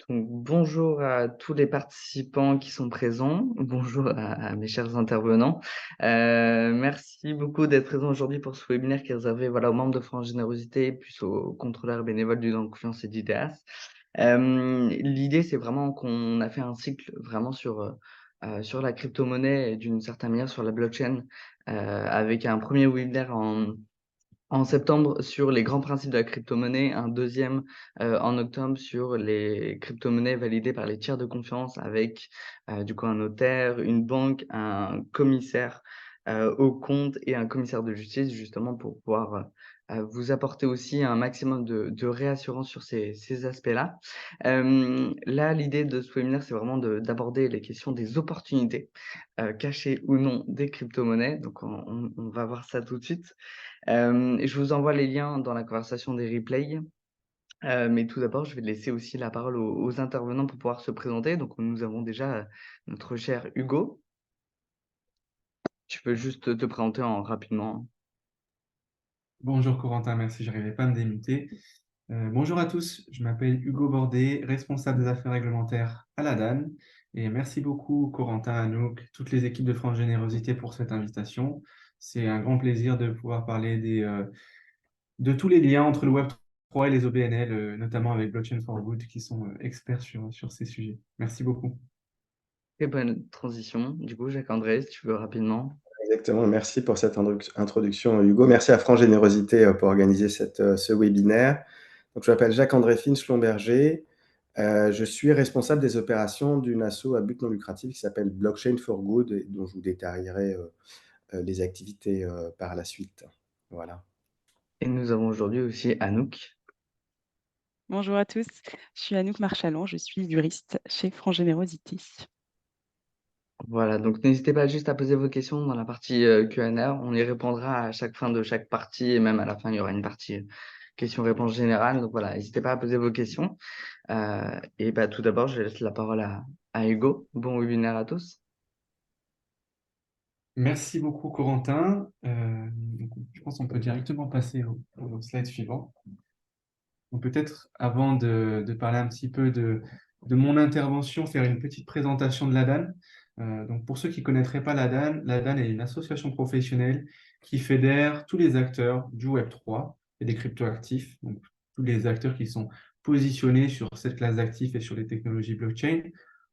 Donc, bonjour à tous les participants qui sont présents. Bonjour à mes chers intervenants. Merci beaucoup d'être présents aujourd'hui pour ce webinaire qui est réservé, voilà, aux membres de France Générosité, plus aux contrôleurs bénévoles du Don de Confiance et d'IDEAS. L'idée, c'est vraiment qu'on a fait un cycle vraiment sur la crypto-monnaie et d'une certaine manière sur la blockchain, avec un premier webinaire en septembre sur les grands principes de la crypto-monnaie, un deuxième en octobre sur les crypto-monnaies validées par les tiers de confiance avec, du coup un notaire, une banque, un commissaire, aux comptes et un commissaire de justice justement pour pouvoir, vous apporter aussi un maximum de réassurance sur ces aspects-là. Là, l'idée de ce webinaire, c'est vraiment d'aborder les questions des opportunités, cachées ou non des crypto-monnaies. Donc on va voir ça tout de suite. Je vous envoie les liens dans la conversation des replays, mais tout d'abord, je vais laisser aussi la parole aux intervenants pour pouvoir se présenter. Donc nous avons déjà, notre cher Hugo. Tu peux juste te présenter en rapidement. Bonjour Corentin, merci, je n'arrivais pas à me démuter. Bonjour à tous, je m'appelle Hugo Bordet, responsable des affaires réglementaires à la DAN. Et merci beaucoup Corentin, Anouk, toutes les équipes de France Générosité pour cette invitation. C'est un grand plaisir de pouvoir parler de tous les liens entre le Web3 et les OBNL, notamment avec Blockchain for Good, qui sont experts sur ces sujets. Merci beaucoup. Très bonne transition. Du coup, Jacques-André, si tu veux rapidement. Exactement, merci pour cette introduction, Hugo. Merci à France Générosité pour organiser ce webinaire. Donc, je m'appelle Jacques-André Finch-Lomberger. Je suis responsable des opérations d'une asso à but non lucratif qui s'appelle Blockchain for Good et dont je vous détaillerai les activités par la suite. Voilà. Et nous avons aujourd'hui aussi Anouk. Bonjour à tous, je suis Anouk Marchalan, je suis juriste chez France Générosité. Voilà, donc n'hésitez pas juste à poser vos questions dans la partie, Q&A. On y répondra à chaque fin de chaque partie et même à la fin, il y aura une partie, questions-réponses générales. Donc voilà, n'hésitez pas à poser vos questions. Et bah, tout d'abord, je laisse la parole à Hugo. Bon webinaire à tous. Merci beaucoup Corentin. Donc, je pense qu'on peut directement passer au slide suivant. Donc, peut-être avant de parler un petit peu de mon intervention, faire une petite présentation de l'ADAN. Donc pour ceux qui ne connaîtraient pas l'ADAN est une association professionnelle qui fédère tous les acteurs du Web3 et des cryptoactifs, donc tous les acteurs qui sont positionnés sur cette classe d'actifs et sur les technologies blockchain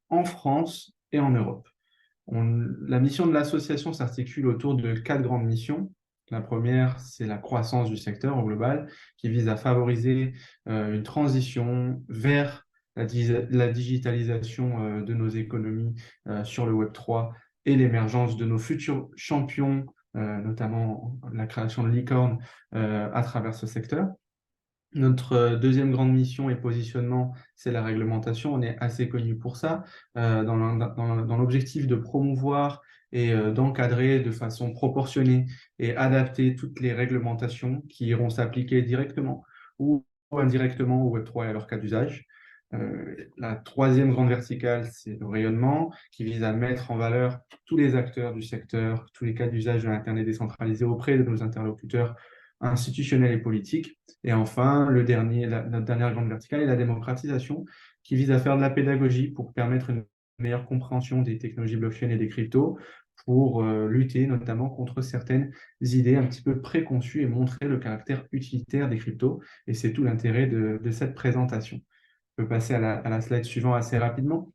en France et en Europe. La mission de l'association s'articule autour de 4 grandes missions. La première, c'est la croissance du secteur au global, qui vise à favoriser une transition vers la digitalisation de nos économies sur le Web3 et l'émergence de nos futurs champions, notamment la création de licornes à travers ce secteur. Notre deuxième grande mission et positionnement, c'est la réglementation. On est assez connu pour ça, dans l'objectif de promouvoir et d'encadrer de façon proportionnée et adapter toutes les réglementations qui iront s'appliquer directement ou indirectement au Web3 et à leur cas d'usage. La troisième grande verticale, c'est le rayonnement, qui vise à mettre en valeur tous les acteurs du secteur, tous les cas d'usage de l'Internet décentralisé auprès de nos interlocuteurs institutionnels et politiques. Et enfin, notre dernière grande verticale est la démocratisation, qui vise à faire de la pédagogie pour permettre une meilleure compréhension des technologies blockchain et des cryptos, pour lutter notamment contre certaines idées un petit peu préconçues et montrer le caractère utilitaire des cryptos. Et c'est tout l'intérêt de cette présentation. Je peux passer à la slide suivante assez rapidement.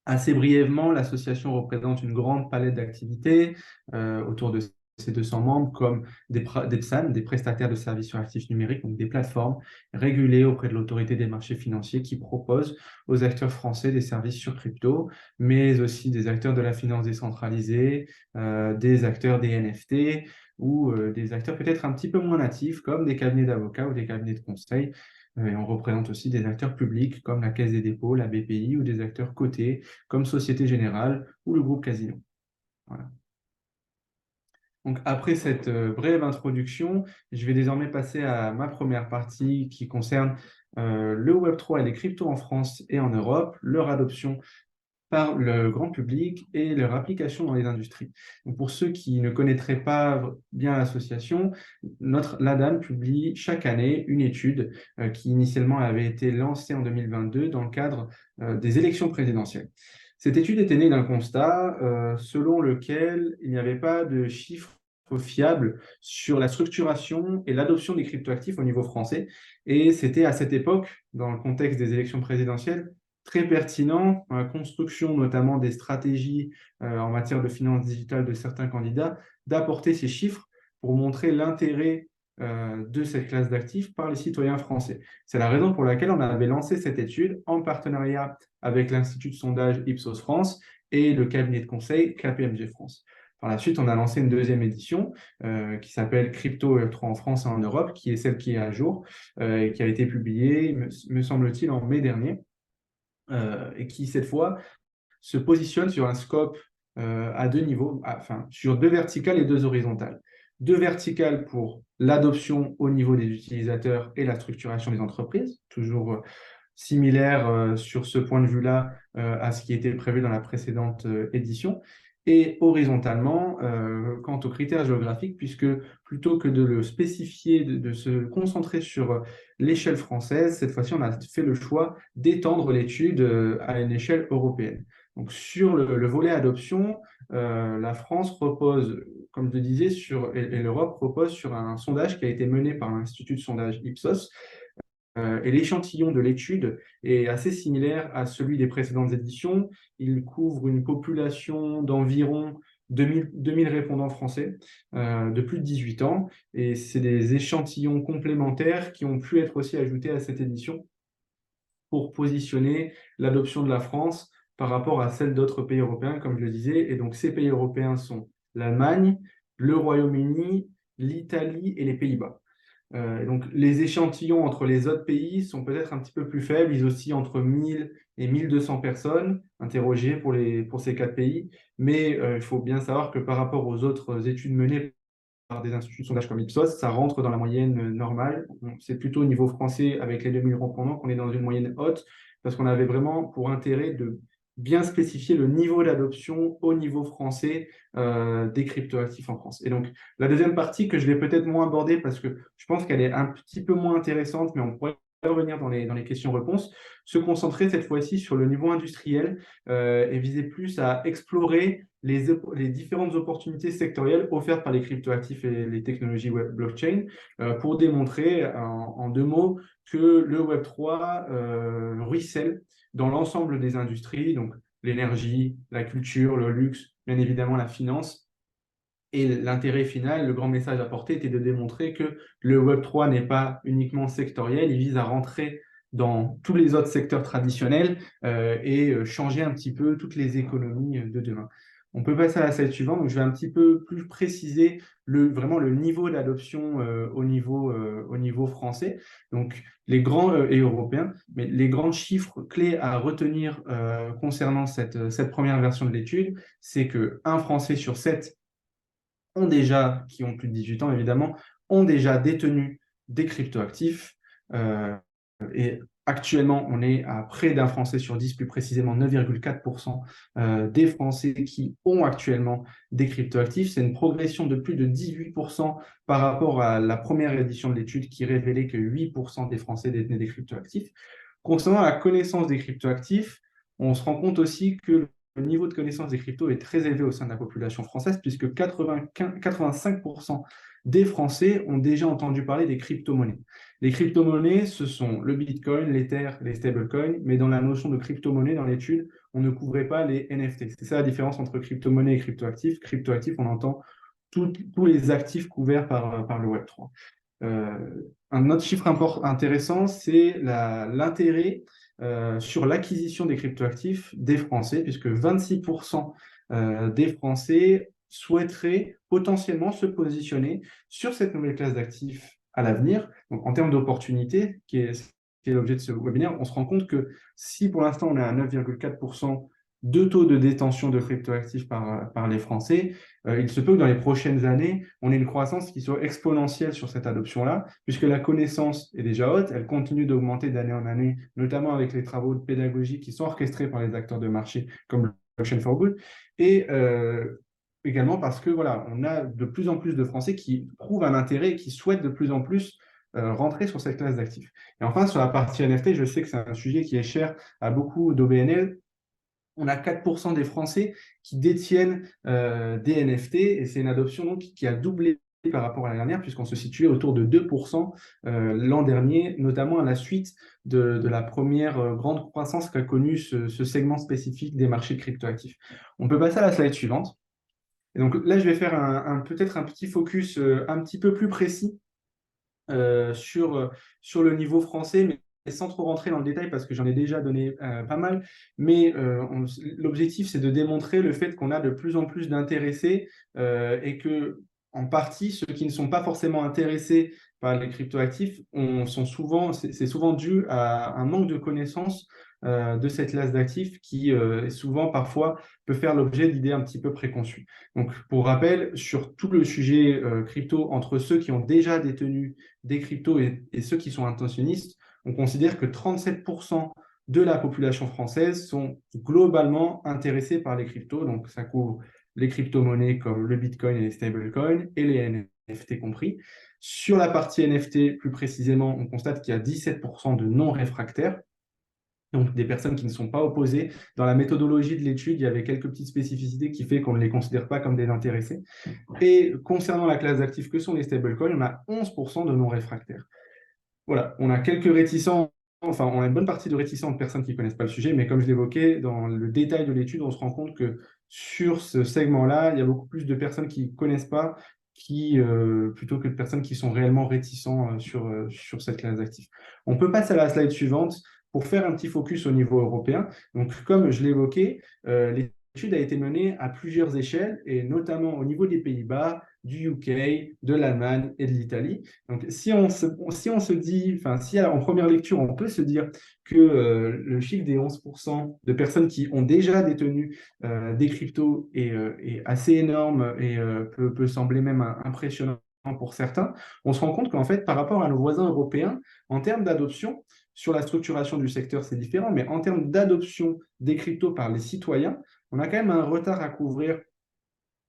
Assez brièvement, l'association représente une grande palette d'activités autour de ces 200 membres, comme des PSAN, des prestataires de services sur actifs numériques, donc des plateformes régulées auprès de l'autorité des marchés financiers qui proposent aux acteurs français des services sur crypto, mais aussi des acteurs de la finance décentralisée, des acteurs des NFT ou des acteurs peut-être un petit peu moins natifs, comme des cabinets d'avocats ou des cabinets de conseil. Et on représente aussi des acteurs publics comme la Caisse des dépôts, la BPI, ou des acteurs cotés comme Société Générale ou le groupe Casino. Voilà. Donc, après cette brève introduction, je vais désormais passer à ma première partie qui concerne le Web3 et les cryptos en France et en Europe, leur adoption par le grand public et leur application dans les industries. Donc pour ceux qui ne connaîtraient pas bien l'association, l'ADAME publie chaque année une étude qui initialement avait été lancée en 2022 dans le cadre des élections présidentielles. Cette étude était née d'un constat selon lequel il n'y avait pas de chiffres fiables sur la structuration et l'adoption des cryptoactifs au niveau français. Et c'était à cette époque, dans le contexte des élections présidentielles, très pertinent dans la construction notamment des stratégies en matière de finances digitales de certains candidats, d'apporter ces chiffres pour montrer l'intérêt de cette classe d'actifs par les citoyens français. C'est la raison pour laquelle on avait lancé cette étude en partenariat avec l'Institut de sondage Ipsos France et le cabinet de conseil KPMG France. Par la suite, on a lancé une deuxième édition qui s'appelle Crypto Web3 en France et en Europe, qui est celle qui est à jour et qui a été publiée, me semble-t-il, en mai dernier, et qui, cette fois, se positionne sur un scope à deux niveaux, enfin, sur deux verticales et deux horizontales. Deux verticales pour l'adoption au niveau des utilisateurs et la structuration des entreprises, toujours similaire sur ce point de vue-là à ce qui était prévu dans la précédente édition, et horizontalement quant aux critères géographiques, puisque plutôt que de le spécifier, de se concentrer sur l'échelle française, cette fois-ci, on a fait le choix d'étendre l'étude à une échelle européenne. Donc, sur le volet adoption, la France repose, comme je le disais, et l'Europe repose sur un sondage qui a été mené par l'Institut de sondage Ipsos, et l'échantillon de l'étude est assez similaire à celui des précédentes éditions. Il couvre une population d'environ 2000 répondants français de plus de 18 ans. Et c'est des échantillons complémentaires qui ont pu être aussi ajoutés à cette édition pour positionner l'adoption de la France par rapport à celle d'autres pays européens, comme je le disais. Et donc, ces pays européens sont l'Allemagne, le Royaume-Uni, l'Italie et les Pays-Bas. Donc, les échantillons entre les autres pays sont peut-être un petit peu plus faibles. Ils oscillent entre 1000 et 1200 personnes interrogées pour ces quatre pays. Mais il faut bien savoir que par rapport aux autres études menées par des instituts de sondage comme Ipsos, ça rentre dans la moyenne normale. C'est plutôt au niveau français, avec les 2000 répondants, qu'on est dans une moyenne haute, parce qu'on avait vraiment pour intérêt de bien spécifier le niveau d'adoption au niveau français des cryptoactifs en France. Et donc, la deuxième partie que je vais peut-être moins aborder parce que je pense qu'elle est un petit peu moins intéressante, mais on pourrait revenir dans les questions-réponses, se concentrer cette fois-ci sur le niveau industriel et viser plus à explorer les différentes opportunités sectorielles offertes par les cryptoactifs et les technologies web blockchain pour démontrer en deux mots que le Web3 ruisselle dans l'ensemble des industries, donc l'énergie, la culture, le luxe, bien évidemment la finance. Et l'intérêt final, le grand message apporté était de démontrer que le Web3 n'est pas uniquement sectoriel, il vise à rentrer dans tous les autres secteurs traditionnels et changer un petit peu toutes les économies de demain. On peut passer à la slide suivante. Donc, je vais un petit peu plus préciser vraiment le niveau d'adoption au niveau français. Donc, les grands et européens, mais les grands chiffres clés à retenir concernant cette première version de l'étude, c'est qu'un Français sur 7 qui ont plus de 18 ans évidemment, ont déjà détenu des cryptoactifs. Et actuellement, on est à près d'un Français sur 10, plus précisément 9,4% des Français qui ont actuellement des cryptoactifs. C'est une progression de plus de 18% par rapport à la première édition de l'étude qui révélait que 8% des Français détenaient des cryptoactifs. Concernant la connaissance des cryptoactifs, on se rend compte aussi que le niveau de connaissance des cryptos est très élevé au sein de la population française, puisque 85% des Français ont déjà entendu parler des crypto-monnaies. Les crypto-monnaies, ce sont le Bitcoin, l'Ether, les stablecoins, mais dans la notion de crypto-monnaie, dans l'étude, on ne couvrait pas les NFT. C'est ça la différence entre crypto-monnaie et crypto-actifs. Crypto-actifs, on entend tous les actifs couverts par le Web3. Un autre chiffre intéressant, c'est l'intérêt sur l'acquisition des cryptoactifs des Français, puisque 26% des Français souhaiteraient potentiellement se positionner sur cette nouvelle classe d'actifs à l'avenir. Donc, en termes d'opportunités, qui est l'objet de ce webinaire, on se rend compte que si pour l'instant on est à 9,4% de taux de détention de cryptoactifs par les Français, il se peut que dans les prochaines années, on ait une croissance qui soit exponentielle sur cette adoption-là, puisque la connaissance est déjà haute, elle continue d'augmenter d'année en année, notamment avec les travaux de pédagogie qui sont orchestrés par les acteurs de marché comme Blockchain for Good, et également parce que voilà, on a de plus en plus de Français qui trouvent un intérêt et qui souhaitent de plus en plus rentrer sur cette classe d'actifs. Et enfin, sur la partie NFT, je sais que c'est un sujet qui est cher à beaucoup d'OBNL. On a 4% des Français qui détiennent des NFT et c'est une adoption donc, qui a doublé par rapport à l'année dernière puisqu'on se situait autour de 2% l'an dernier, notamment à la suite de la première grande croissance qu'a connue ce segment spécifique des marchés cryptoactifs. On peut passer à la slide suivante. Et donc là, je vais faire peut-être un petit focus un petit peu plus précis sur le niveau français, mais sans trop rentrer dans le détail parce que j'en ai déjà donné pas mal. Mais l'objectif, c'est de démontrer le fait qu'on a de plus en plus d'intéressés et que, en partie, ceux qui ne sont pas forcément intéressés par les cryptoactifs c'est souvent dû à un manque de connaissances de cette classe d'actifs qui souvent parfois peut faire l'objet d'idées un petit peu préconçues. Donc pour rappel, sur tout le sujet crypto, entre ceux qui ont déjà détenu des cryptos et ceux qui sont intentionnistes, on considère que 37% de la population française sont globalement intéressés par les cryptos. Donc ça couvre les crypto-monnaies comme le Bitcoin et les stablecoins et les NFT compris. Sur la partie NFT, plus précisément, on constate qu'il y a 17% de non-réfractaires. Donc, des personnes qui ne sont pas opposées. Dans la méthodologie de l'étude, il y avait quelques petites spécificités qui fait qu'on ne les considère pas comme des intéressés. Et concernant la classe d'actifs que sont les stablecoins, on a 11% de non-réfractaires. Voilà, on a quelques réticents, enfin, on a une bonne partie de réticents de personnes qui ne connaissent pas le sujet, mais comme je l'évoquais, dans le détail de l'étude, on se rend compte que sur ce segment-là, il y a beaucoup plus de personnes qui ne connaissent pas plutôt que de personnes qui sont réellement réticents sur cette classe d'actifs. On peut passer à la slide suivante pour faire un petit focus au niveau européen. Donc, comme je l'évoquais, l'étude a été menée à plusieurs échelles, et notamment au niveau des Pays-Bas, du UK, de l'Allemagne et de l'Italie. Donc, si on se dit, enfin, si en première lecture, on peut se dire que le chiffre des 11% de personnes qui ont déjà détenu des cryptos est assez énorme et peut sembler même impressionnant pour certains, on se rend compte qu'en fait, par rapport à nos voisins européens, en termes d'adoption, sur la structuration du secteur, c'est différent, mais en termes d'adoption des cryptos par les citoyens, on a quand même un retard à couvrir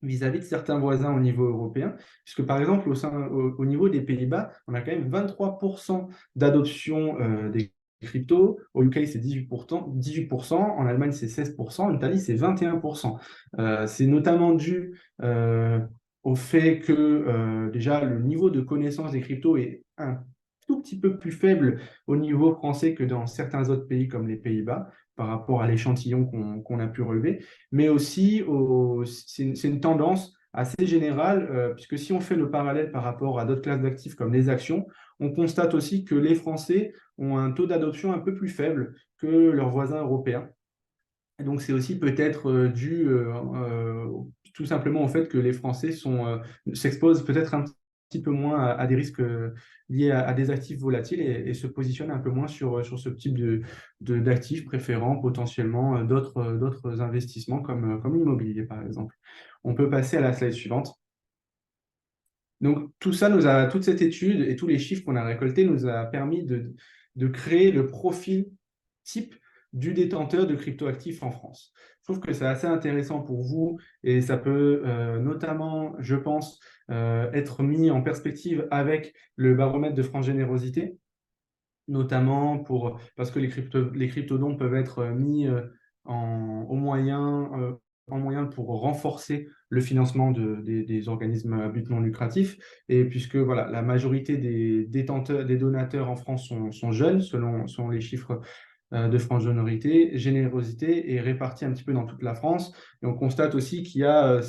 vis-à-vis de certains voisins au niveau européen, puisque par exemple, au niveau des Pays-Bas, on a quand même 23% d'adoption des cryptos. Au UK, c'est 18%, en Allemagne, c'est 16%, en Italie, c'est 21%. C'est notamment dû au fait que déjà, le niveau de connaissance des cryptos est un tout petit peu plus faible au niveau français que dans certains autres pays comme les Pays-Bas, par rapport à l'échantillon qu'on a pu relever, mais aussi c'est une tendance assez générale, puisque si on fait le parallèle par rapport à d'autres classes d'actifs comme les actions, on constate aussi que les Français ont un taux d'adoption un peu plus faible que leurs voisins européens. Et donc c'est aussi peut-être dû tout simplement au fait que les Français s'exposent peut-être un petit peu moins à des risques liés à des actifs volatiles et se positionnent un peu moins sur ce type d'actifs, préférant potentiellement d'autres investissements comme l'immobilier, par exemple. On peut passer à la slide suivante. Donc, toute cette étude et tous les chiffres qu'on a récoltés nous a permis de créer le profil type du détenteur de cryptoactifs en France. Je trouve que c'est assez intéressant pour vous et ça peut notamment, je pense, être mis en perspective avec le baromètre de France Générosité, notamment parce que les cryptodons peuvent être mis en moyen pour renforcer le financement des organismes à but non lucratif. Et puisque voilà, la majorité des donateurs en France sont jeunes, selon les chiffres de France Générosité, est répartie un petit peu dans toute la France. Et on constate aussi qu'il y a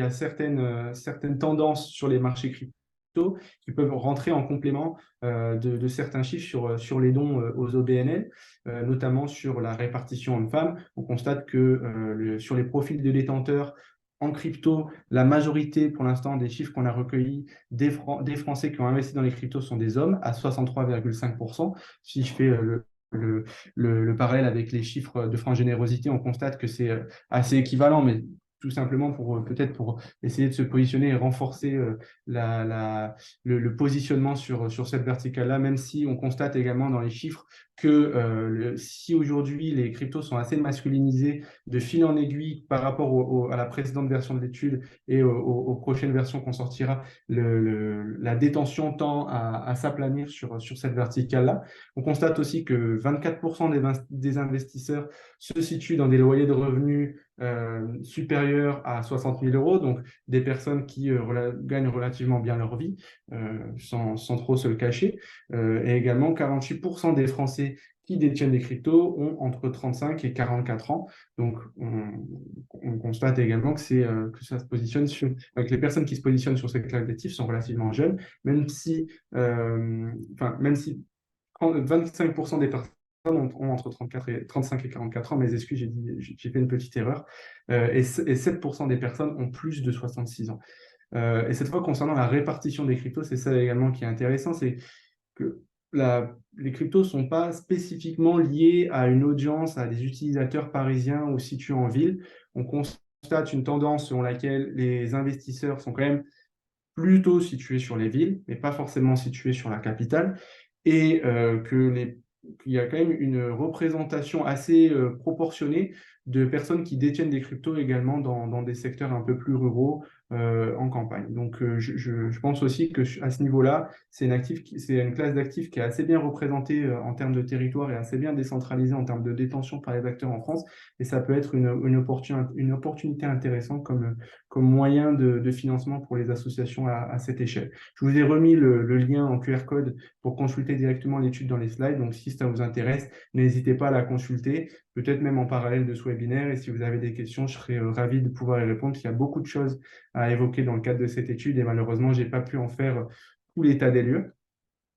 certaines tendances sur les marchés crypto qui peuvent rentrer en complément de certains chiffres sur les dons aux OBNL, notamment sur la répartition hommes-femmes. On constate que sur les profils de détenteurs en crypto, la majorité, pour l'instant, des chiffres qu'on a recueillis des Français qui ont investi dans les cryptos sont des hommes, à 63,5%. Si je fais le le parallèle avec les chiffres de franc générosité, on constate que c'est assez équivalent, mais tout simplement peut-être pour essayer de se positionner et renforcer le positionnement sur cette verticale-là, même si on constate également dans les chiffres que si aujourd'hui les cryptos sont assez masculinisés de fil en aiguille par rapport à la précédente version de l'étude et aux prochaines versions qu'on sortira, la détention tend à s'aplanir sur cette verticale-là. On constate aussi que 24% des investisseurs se situent dans des loyers de revenus supérieurs à 60 000 euros, donc des personnes qui gagnent relativement bien leur vie, sans trop se le cacher. Et également, 48% des Français qui détiennent des cryptos ont entre 35 et 44 ans. Donc, on constate également que ça se positionne que les personnes qui se positionnent sur cette classe d'actifs sont relativement jeunes, même si 25% des personnes ont entre 35 et 44 ans. Mes excuses, j'ai fait une petite erreur. Et 7% des personnes ont plus de 66 ans. Et cette fois, concernant la répartition des cryptos, c'est ça également qui est intéressant, c'est que les cryptos ne sont pas spécifiquement liés à une audience, à des utilisateurs parisiens ou situés en ville. On constate une tendance selon laquelle les investisseurs sont quand même plutôt situés sur les villes, mais pas forcément situés sur la capitale, et qu'il y a quand même une représentation assez proportionnée de personnes qui détiennent des cryptos également dans des secteurs un peu plus ruraux en campagne. Donc, je pense aussi qu'à ce niveau-là, c'est une classe d'actifs qui est assez bien représentée en termes de territoire et assez bien décentralisée en termes de détention par les acteurs en France. Et ça peut être une opportunité intéressante comme moyen de financement pour les associations à cette échelle. Je vous ai remis le lien en QR code pour consulter directement l'étude dans les slides. Donc, si ça vous intéresse, n'hésitez pas à la consulter, peut-être même en parallèle de ce webinaire. Et si vous avez des questions, je serai ravi de pouvoir y répondre. Il y a beaucoup de choses à évoquer dans le cadre de cette étude et malheureusement, je n'ai pas pu en faire tout l'état des lieux.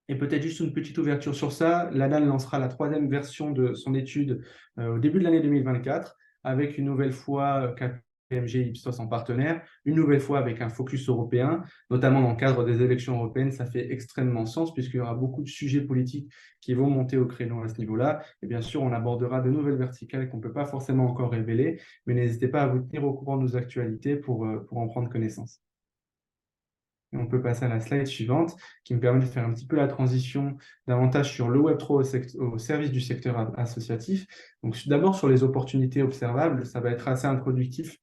Et peut-être juste une petite ouverture sur ça. L'ADAL lancera la 3e version de son étude au début de l'année 2024 avec une nouvelle fois KPMG et Ipsos en partenaire, une nouvelle fois avec un focus européen, notamment dans le cadre des élections européennes. Ça fait extrêmement sens puisqu'il y aura beaucoup de sujets politiques qui vont monter au créneau à ce niveau-là. Et bien sûr, on abordera de nouvelles verticales qu'on ne peut pas forcément encore révéler, mais n'hésitez pas à vous tenir au courant de nos actualités pour en prendre connaissance. Et on peut passer à la slide suivante qui me permet de faire un petit peu la transition davantage sur le Web3 au service du secteur associatif. Donc d'abord sur les opportunités observables, ça va être assez introductif.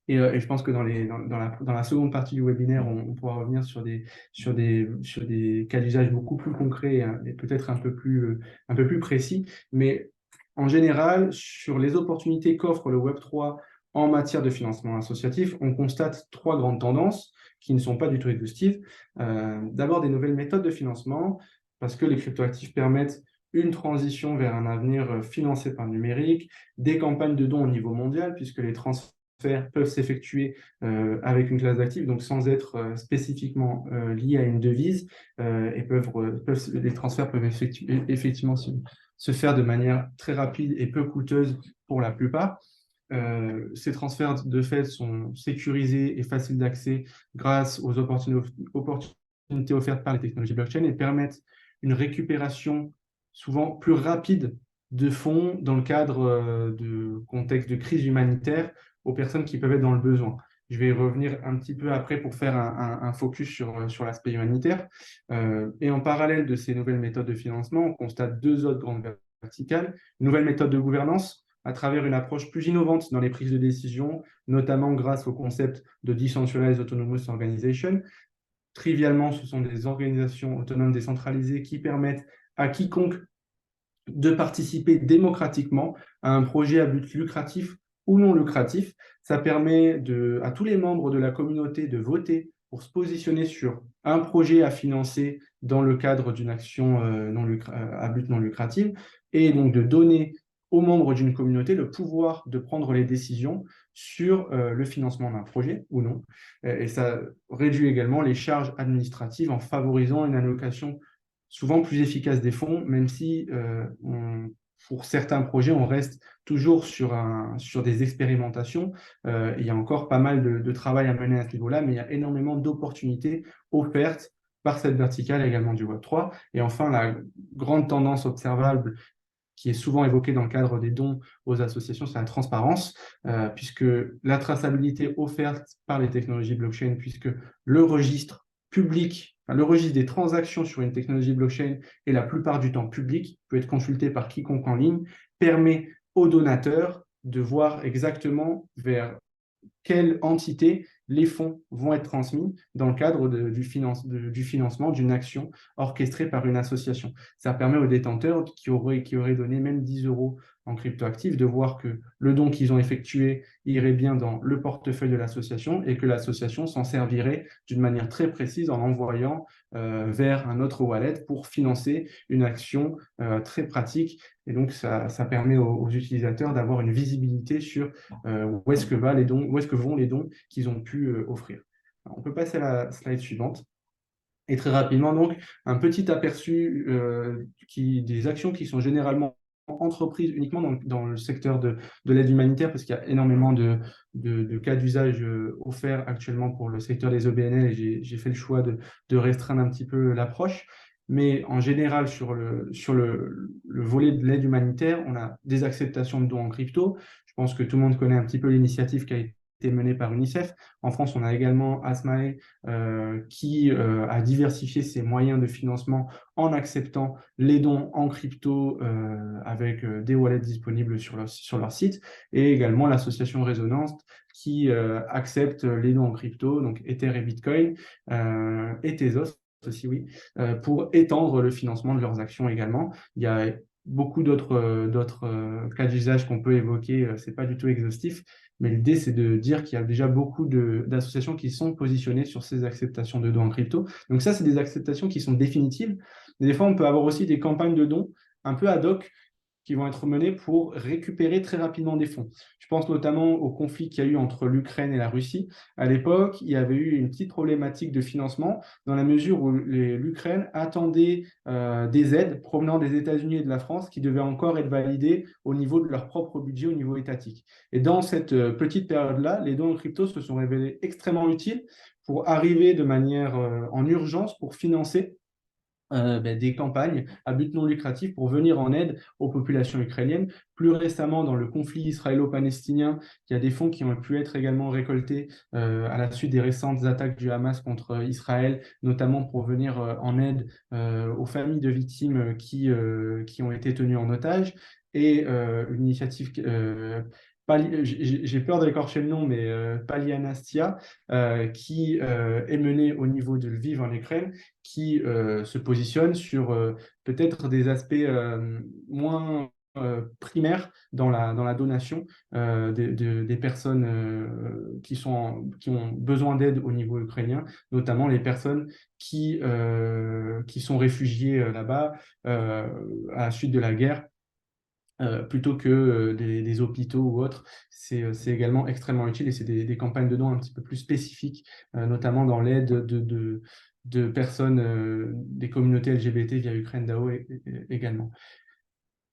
Et je pense que dans la seconde partie du webinaire, on pourra revenir sur des cas d'usage beaucoup plus concrets et peut-être un peu plus précis. Mais en général, sur les opportunités qu'offre le Web3 en matière de financement associatif, on constate 3 grandes tendances qui ne sont pas du tout exhaustives. D'abord, des nouvelles méthodes de financement, parce que les cryptoactifs permettent une transition vers un avenir financé par le numérique, des campagnes de dons au niveau mondial, puisque les transferts peuvent s'effectuer avec une classe d'actifs, donc sans être spécifiquement liés à une devise, et les transferts peuvent effectivement se faire de manière très rapide et peu coûteuse pour la plupart. Ces transferts de fait sont sécurisés et faciles d'accès grâce aux opportunités offertes par les technologies blockchain et permettent une récupération souvent plus rapide de fonds dans le cadre de contexte de crise humanitaire aux personnes qui peuvent être dans le besoin. Je vais y revenir un petit peu après pour faire un focus sur l'aspect humanitaire. Et en parallèle de ces nouvelles méthodes de financement, on constate 2 autres grandes verticales. Une nouvelle méthode de gouvernance à travers une approche plus innovante dans les prises de décision, notamment grâce au concept de Decentralized Autonomous Organization. Trivialement, ce sont des organisations autonomes décentralisées qui permettent à quiconque de participer démocratiquement à un projet à but lucratif ou non lucratif. Ça permet à tous les membres de la communauté de voter pour se positionner sur un projet à financer dans le cadre d'une action à but non lucratif et donc de donner aux membres d'une communauté le pouvoir de prendre les décisions sur le financement d'un projet ou non. Et ça réduit également les charges administratives en favorisant une allocation souvent plus efficace des fonds, même si pour certains projets, on reste toujours sur des expérimentations. Il y a encore pas mal de travail à mener à ce niveau-là, mais il y a énormément d'opportunités offertes par cette verticale également du Web3. Et enfin, la grande tendance observable qui est souvent évoquée dans le cadre des dons aux associations, c'est la transparence, puisque la traçabilité offerte par les technologies blockchain, puisque le registre public, le registre des transactions sur une technologie blockchain est la plupart du temps public, peut être consulté par quiconque en ligne, permet aux donateurs de voir exactement vers quelle entité les fonds vont être transmis dans le cadre du financement d'une action orchestrée par une association. Ça permet aux détenteurs qui auraient donné même 10 € en cryptoactifs de voir que le don qu'ils ont effectué irait bien dans le portefeuille de l'association et que l'association s'en servirait d'une manière très précise en l'envoyant vers un autre wallet pour financer une action très pratique. Et donc, ça permet aux utilisateurs d'avoir une visibilité sur où est-ce que vont les dons qu'ils ont pu offrir. Alors, on peut passer à la slide suivante. Et très rapidement, donc, un petit aperçu des actions qui sont généralement entreprises uniquement dans le secteur de l'aide humanitaire, parce qu'il y a énormément de cas d'usage offerts actuellement pour le secteur des OBNL, et j'ai fait le choix de restreindre un petit peu l'approche. Mais en général, sur le volet de l'aide humanitaire, on a des acceptations de dons en crypto. Je pense que tout le monde connaît un petit peu l'initiative qui a été menée par UNICEF. En France, on a également Asmae qui a diversifié ses moyens de financement en acceptant les dons en crypto avec des wallets disponibles sur leur site, et également l'association Résonance qui accepte les dons en crypto, donc Ether et Bitcoin, et Tezos aussi, oui, pour étendre le financement de leurs actions également. Il y a beaucoup d'autres cas d'usage qu'on peut évoquer, ce n'est pas du tout exhaustif, mais l'idée, c'est de dire qu'il y a déjà beaucoup d'associations qui sont positionnées sur ces acceptations de dons en crypto. Donc ça, c'est des acceptations qui sont définitives. Mais des fois, on peut avoir aussi des campagnes de dons un peu ad hoc qui vont être menées pour récupérer très rapidement des fonds. Je pense notamment au conflit qu'il y a eu entre l'Ukraine et la Russie. À l'époque, il y avait eu une petite problématique de financement dans la mesure où l'Ukraine attendait des aides provenant des États-Unis et de la France qui devaient encore être validées au niveau de leur propre budget, au niveau étatique. Et dans cette petite période-là, les dons en crypto se sont révélés extrêmement utiles pour arriver de manière en urgence pour financer des campagnes à but non lucratif pour venir en aide aux populations ukrainiennes. Plus récemment, dans le conflit israélo-palestinien, il y a des fonds qui ont pu être également récoltés à la suite des récentes attaques du Hamas contre Israël, notamment pour venir en aide aux familles de victimes qui ont été tenues en otage. Et une initiative j'ai peur d'écorcher le nom, mais Palianastia, qui est menée au niveau de Lviv en Ukraine, qui se positionne sur peut-être des aspects moins primaires dans la donation des personnes qui ont besoin d'aide au niveau ukrainien, notamment les personnes qui sont réfugiées là-bas à la suite de la guerre. Plutôt que des hôpitaux ou autres, c'est également extrêmement utile, et c'est des campagnes de dons un petit peu plus spécifiques, notamment dans l'aide de personnes des communautés LGBT via Ukraine DAO également.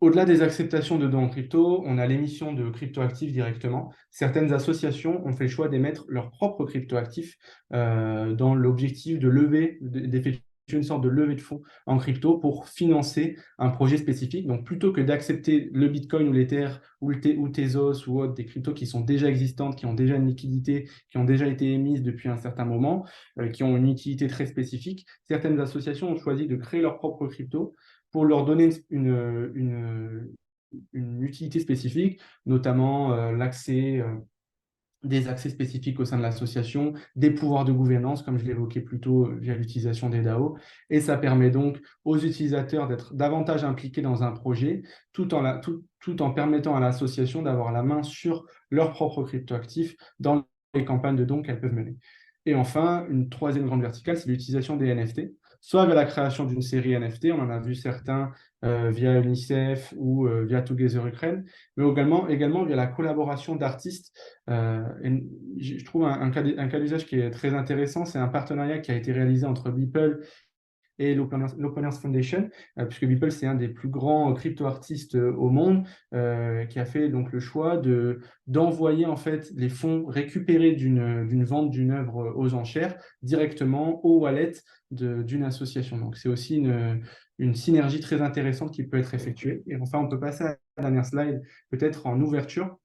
Au-delà des acceptations de dons en crypto, on a l'émission de cryptoactifs directement. Certaines associations ont fait le choix d'émettre leurs propres cryptoactifs dans l'objectif d'effectuer une sorte de levée de fonds en crypto pour financer un projet spécifique. Donc, plutôt que d'accepter le Bitcoin ou l'Ether ou Tezos ou autres, des cryptos qui sont déjà existantes, qui ont déjà une liquidité, qui ont déjà été émises depuis un certain moment, qui ont une utilité très spécifique, certaines associations ont choisi de créer leur propre crypto pour leur donner une utilité spécifique, notamment des accès spécifiques au sein de l'association, des pouvoirs de gouvernance, comme je l'évoquais plus tôt via l'utilisation des DAO. Et ça permet donc aux utilisateurs d'être davantage impliqués dans un projet, tout en permettant à l'association d'avoir la main sur leurs propres cryptoactifs dans les campagnes de dons qu'elles peuvent mener. Et enfin, une troisième grande verticale, c'est l'utilisation des NFT, soit via la création d'une série NFT, on en a vu certains via UNICEF ou via Together Ukraine, mais également via la collaboration d'artistes. Je trouve un cas d'usage qui est très intéressant, c'est un partenariat qui a été réalisé entre Beeple et l'Open Earth Foundation, puisque Beeple, c'est un des plus grands crypto-artistes au monde, qui a fait donc le choix d'envoyer en fait les fonds récupérés d'une vente d'une œuvre aux enchères directement au wallet d'une association. Donc, c'est aussi une synergie très intéressante qui peut être effectuée. Et enfin, on peut passer à la dernière slide, peut-être en ouverture.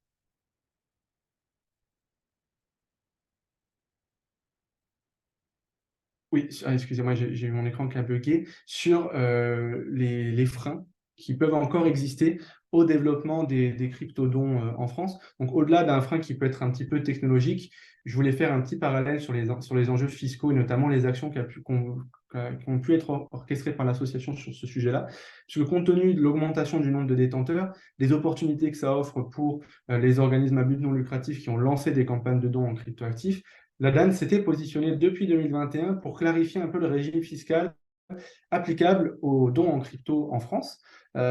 Oui, excusez-moi, j'ai eu mon écran qui a bugué. Sur les freins qui peuvent encore exister au développement des cryptodons en France. Donc, au-delà d'un frein qui peut être un petit peu technologique, je voulais faire un petit parallèle sur les enjeux fiscaux et notamment les actions qui ont pu être orchestrées par l'association sur ce sujet-là. Sur le compte tenu de l'augmentation du nombre de détenteurs, des opportunités que ça offre pour les organismes à but non lucratif qui ont lancé des campagnes de dons en cryptoactifs, la DAN s'était positionnée depuis 2021 pour clarifier un peu le régime fiscal applicable aux dons en crypto en France,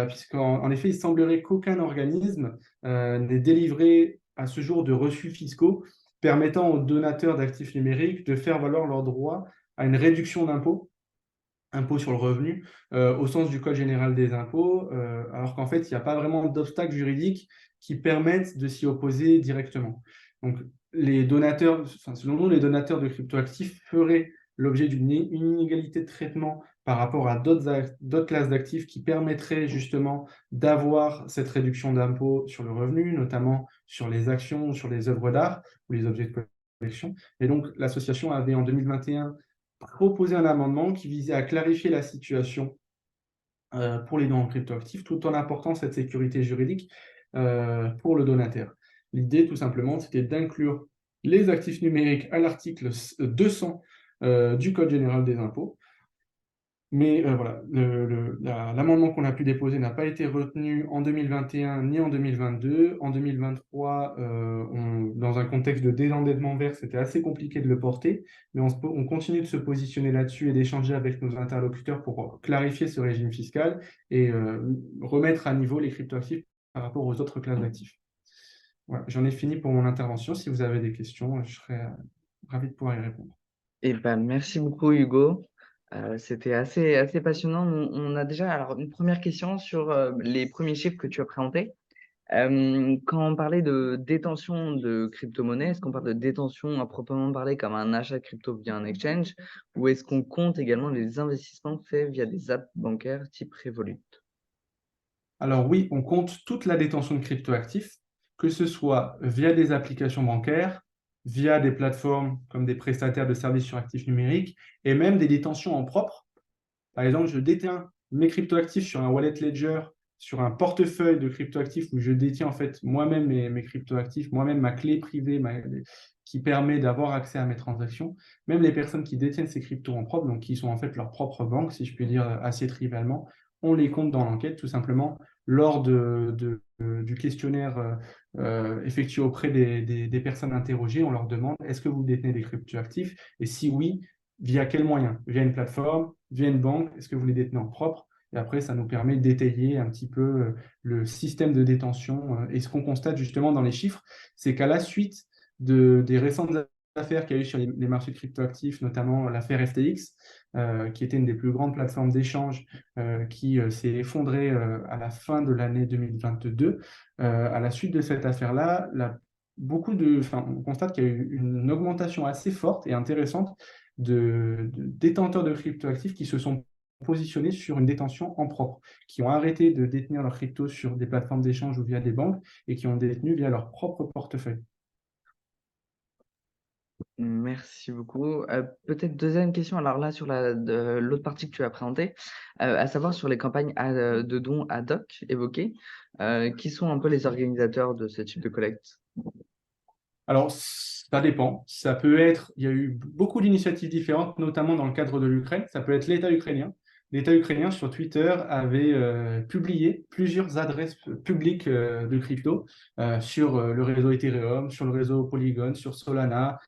puisqu'en effet, il semblerait qu'aucun organisme n'ait délivré à ce jour de reçus fiscaux permettant aux donateurs d'actifs numériques de faire valoir leur droit à une réduction d'impôt, impôt sur le revenu, au sens du Code général des impôts, alors qu'en fait, il n'y a pas vraiment d'obstacles juridiques qui permettent de s'y opposer directement. Donc, les donateurs, selon nous, les donateurs de cryptoactifs feraient l'objet d'une inégalité de traitement par rapport à d'autres classes d'actifs qui permettraient justement d'avoir cette réduction d'impôt sur le revenu, notamment sur les actions, sur les œuvres d'art ou les objets de collection. Et donc, l'association avait en 2021 proposé un amendement qui visait à clarifier la situation pour les dons en cryptoactifs tout en apportant cette sécurité juridique pour le donateur. L'idée, tout simplement, c'était d'inclure les actifs numériques à l'article 200 du Code général des impôts. Mais voilà, l'amendement qu'on a pu déposer n'a pas été retenu en 2021 ni en 2022. En 2023, dans un contexte de désendettement vert, c'était assez compliqué de le porter, mais on continue de se positionner là-dessus et d'échanger avec nos interlocuteurs pour clarifier ce régime fiscal et remettre à niveau les cryptoactifs par rapport aux autres classes d'actifs. Voilà, j'en ai fini pour mon intervention. Si vous avez des questions, je serais ravi de pouvoir y répondre. Eh ben, merci beaucoup, Hugo. C'était assez passionnant. On a déjà alors, une première question sur les premiers chiffres que tu as présentés. Quand on parlait de détention de crypto-monnaie, est-ce qu'on parle de détention à proprement parler comme un achat de crypto via un exchange ou est-ce qu'on compte également les investissements faits via des apps bancaires type Revolut? Alors oui, on compte toute la détention de cryptoactifs, que ce soit via des applications bancaires, via des plateformes comme des prestataires de services sur actifs numériques, et même des détentions en propre. Par exemple, je détiens mes cryptoactifs sur un wallet ledger, sur un portefeuille de cryptoactifs où je détiens en fait moi-même mes cryptoactifs, moi-même ma clé privée qui permet d'avoir accès à mes transactions. Même les personnes qui détiennent ces cryptos en propre, donc qui sont en fait leur propre banque, si je puis dire assez trivialement, on les compte dans l'enquête tout simplement lors du questionnaire effectué auprès des personnes interrogées. On leur demande est-ce que vous détenez des cryptoactifs et si oui, via quel moyen? Via une plateforme, via une banque? Est-ce que vous les détenez en propre? Et après, ça nous permet d'étayer un petit peu le système de détention. Et ce qu'on constate justement dans les chiffres, c'est qu'à la suite des récentes affaires qu'il y a eu sur les marchés de cryptoactifs, notamment l'affaire FTX, qui était une des plus grandes plateformes d'échange qui s'est effondrée à la fin de l'année 2022. À la suite de cette affaire-là, on constate qu'il y a eu une augmentation assez forte et intéressante de détenteurs de cryptoactifs qui se sont positionnés sur une détention en propre, qui ont arrêté de détenir leurs cryptos sur des plateformes d'échange ou via des banques et qui ont détenu via leur propre portefeuille. Merci beaucoup. Peut-être deuxième question, alors là sur l'autre partie que tu as présentée, à savoir sur les campagnes de dons ad hoc évoquées, qui sont un peu les organisateurs de ce type de collecte? Alors, ça dépend. Il y a eu beaucoup d'initiatives différentes, notamment dans le cadre de l'Ukraine. Ça peut être l'État ukrainien. L'État ukrainien, sur Twitter, avait publié plusieurs adresses publiques de crypto sur le réseau Ethereum, sur le réseau Polygon, sur Solana,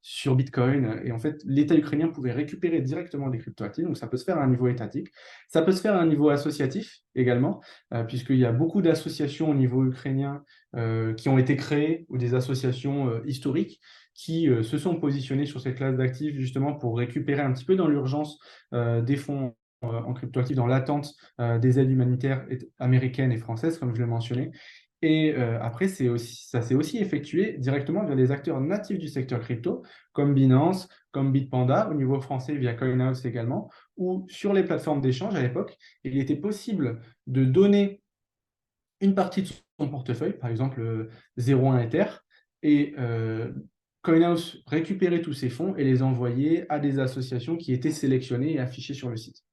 sur Bitcoin. Et en fait, l'État ukrainien pouvait récupérer directement des cryptoactifs. Donc, ça peut se faire à un niveau étatique. Ça peut se faire à un niveau associatif également, puisqu'il y a beaucoup d'associations au niveau ukrainien qui ont été créées, ou des associations historiques qui se sont positionnées sur cette classe d'actifs justement pour récupérer un petit peu dans l'urgence des fonds en cryptoactifs dans l'attente des aides humanitaires américaines et françaises, comme je l'ai mentionné. Et après, ça s'est aussi effectué directement via des acteurs natifs du secteur crypto, comme Binance, comme Bitpanda, au niveau français via CoinHouse également, ou sur les plateformes d'échange à l'époque, il était possible de donner une partie de son portefeuille, par exemple 0,1 Ether, et CoinHouse récupérait tous ces fonds et les envoyait à des associations qui étaient sélectionnées et affichées sur le site.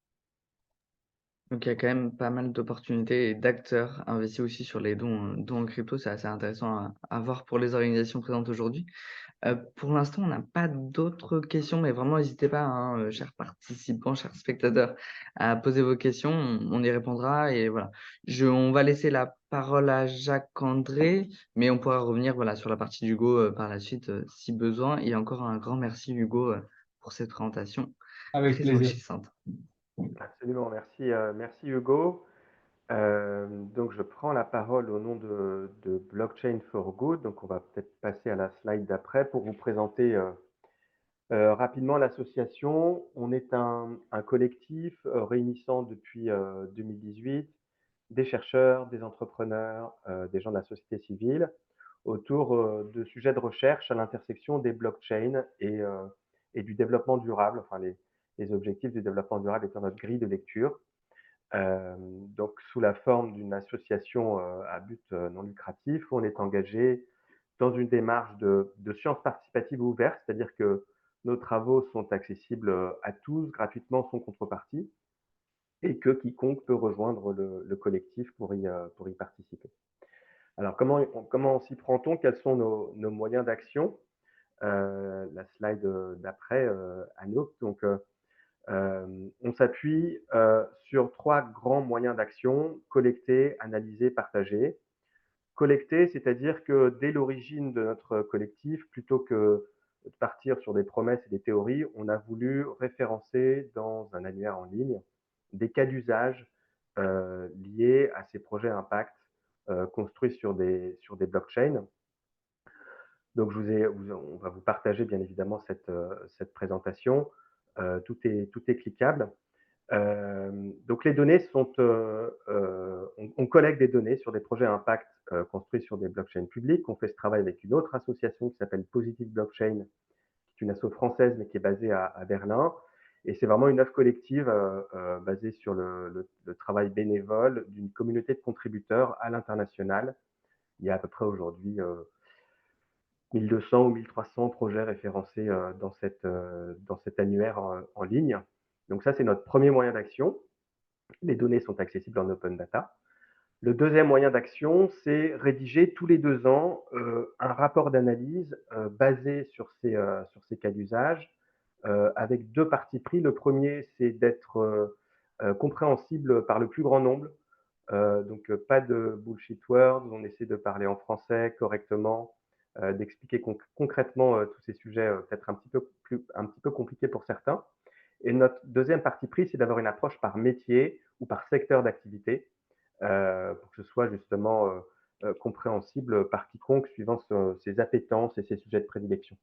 Donc, il y a quand même pas mal d'opportunités et d'acteurs investis aussi sur les dons en crypto. C'est assez intéressant à voir pour les organisations présentes aujourd'hui. Pour l'instant, on n'a pas d'autres questions, mais vraiment, n'hésitez pas, hein, chers participants, chers spectateurs, à poser vos questions. On y répondra. Et voilà. On va laisser la parole à Jacques-André, mais on pourra revenir voilà, sur la partie d'Hugo par la suite si besoin. Et encore un grand merci, Hugo, pour cette présentation Avec très plaisir. enrichissante. Absolument, merci Hugo. Donc je prends la parole au nom de Blockchain for Good. Donc on va peut-être passer à la slide d'après pour vous présenter rapidement l'association. On est un collectif réunissant depuis 2018 des chercheurs, des entrepreneurs, des gens de la société civile autour de sujets de recherche à l'intersection des blockchains et du développement durable, enfin les objectifs du développement durable étant notre grille de lecture. Donc sous la forme d'une association à but non lucratif, on est engagé dans une démarche de sciences participatives ouvertes, c'est-à-dire que nos travaux sont accessibles à tous gratuitement sans contrepartie et que quiconque peut rejoindre le collectif pour y participer. Alors comment s'y prend-on? Quels sont nos moyens d'action? La slide d'après, Anouk. Donc on s'appuie sur 3 grands moyens d'action: collecter, analyser, partager. Collecter, c'est-à-dire que dès l'origine de notre collectif, plutôt que de partir sur des promesses et des théories, on a voulu référencer dans un annuaire en ligne des cas d'usage liés à ces projets impact construits sur des blockchains. Donc on va vous partager bien évidemment cette présentation. Tout est cliquable. Donc les données sont, on collecte des données sur des projets impact construits sur des blockchains publiques. On fait ce travail avec une autre association qui s'appelle Positive Blockchain, qui est une asso française mais qui est basée à Berlin. Et c'est vraiment une œuvre collective basée sur le travail bénévole d'une communauté de contributeurs à l'international. Il y a à peu près aujourd'hui 1200 ou 1300 projets référencés dans cet annuaire en ligne. Donc ça, c'est notre premier moyen d'action. Les données sont accessibles en open data. Le deuxième moyen d'action, c'est rédiger tous les 2 ans un rapport d'analyse basé sur ces cas d'usage avec 2 partis pris. Le premier, c'est d'être compréhensible par le plus grand nombre. Donc pas de bullshit words, on essaie de parler en français correctement, d'expliquer concrètement tous ces sujets peut-être un petit peu compliqués pour certains. Et notre deuxième parti pris, c'est d'avoir une approche par métier ou par secteur d'activité pour que ce soit justement compréhensible par quiconque suivant ses appétences et ses sujets de prédilection.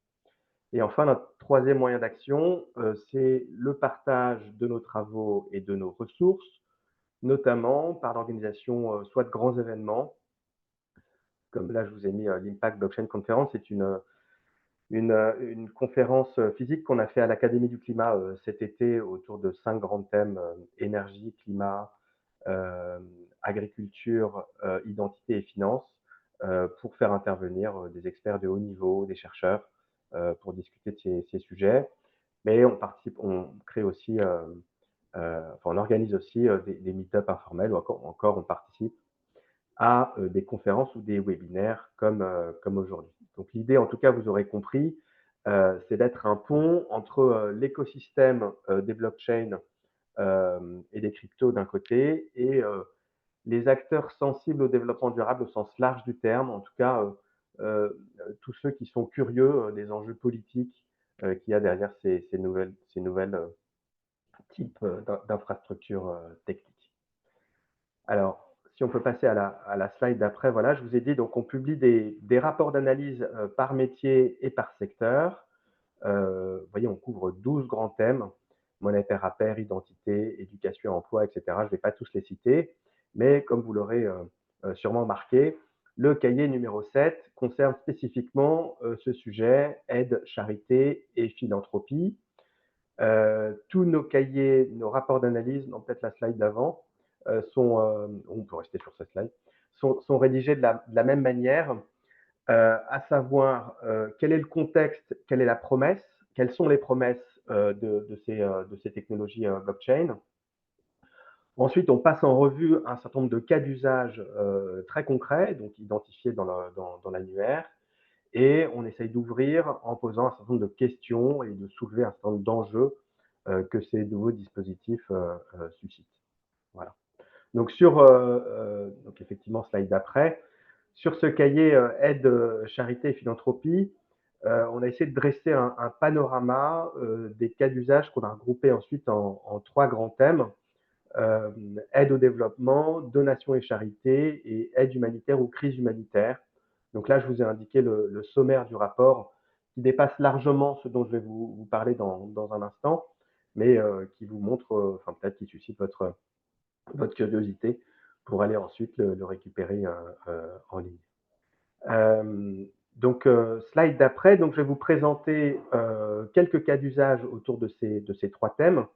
Et enfin, notre troisième moyen d'action, c'est le partage de nos travaux et de nos ressources, notamment par l'organisation soit de grands événements, comme là je vous ai mis l'Impact Blockchain Conference, c'est une conférence physique qu'on a fait à l'Académie du climat cet été autour de 5 grands thèmes, énergie, climat, agriculture, identité et finances, pour faire intervenir des experts de haut niveau, des chercheurs, pour discuter de ces sujets. Mais on crée aussi, on organise aussi des meet-up informels ou encore on participe à des conférences ou des webinaires comme aujourd'hui. Donc l'idée, en tout cas, vous aurez compris, c'est d'être un pont entre l'écosystème des blockchains et des cryptos d'un côté et les acteurs sensibles au développement durable au sens large du terme, en tout cas tous ceux qui sont curieux des enjeux politiques qu'il y a derrière ces nouvelles types d'infrastructures techniques. Alors, si on peut passer à la slide d'après, voilà, je vous ai dit, donc on publie des rapports d'analyse par métier et par secteur. Vous voyez, on couvre 12 grands thèmes, monnaie pair à pair, identité, éducation, emploi, etc. Je ne vais pas tous les citer, mais comme vous l'aurez sûrement marqué, le cahier numéro 7 concerne spécifiquement ce sujet, aide, charité et philanthropie. Tous nos cahiers, nos rapports d'analyse, non, peut-être la slide d'avant, on peut rester sur cette slide, sont rédigés de la même manière, à savoir quel est le contexte, quelle est la promesse, quelles sont les promesses de ces technologies blockchain. Ensuite, on passe en revue un certain nombre de cas d'usage très concrets, donc identifiés dans l'annuaire, et on essaye d'ouvrir en posant un certain nombre de questions et de soulever un certain nombre d'enjeux que ces nouveaux dispositifs suscitent. Voilà. Donc donc effectivement, slide d'après, sur ce cahier aide, charité et philanthropie, on a essayé de dresser un panorama des cas d'usage qu'on a regroupés ensuite en 3 grands thèmes. Aide au développement, donation et charité, et aide humanitaire ou crise humanitaire. Donc là, je vous ai indiqué le sommaire du rapport qui dépasse largement ce dont je vais vous parler dans un instant, mais qui vous montre, enfin peut-être qui suscite votre curiosité pour aller ensuite le récupérer en ligne. Donc, slide d'après, donc je vais vous présenter quelques cas d'usage autour de ces 3 thèmes,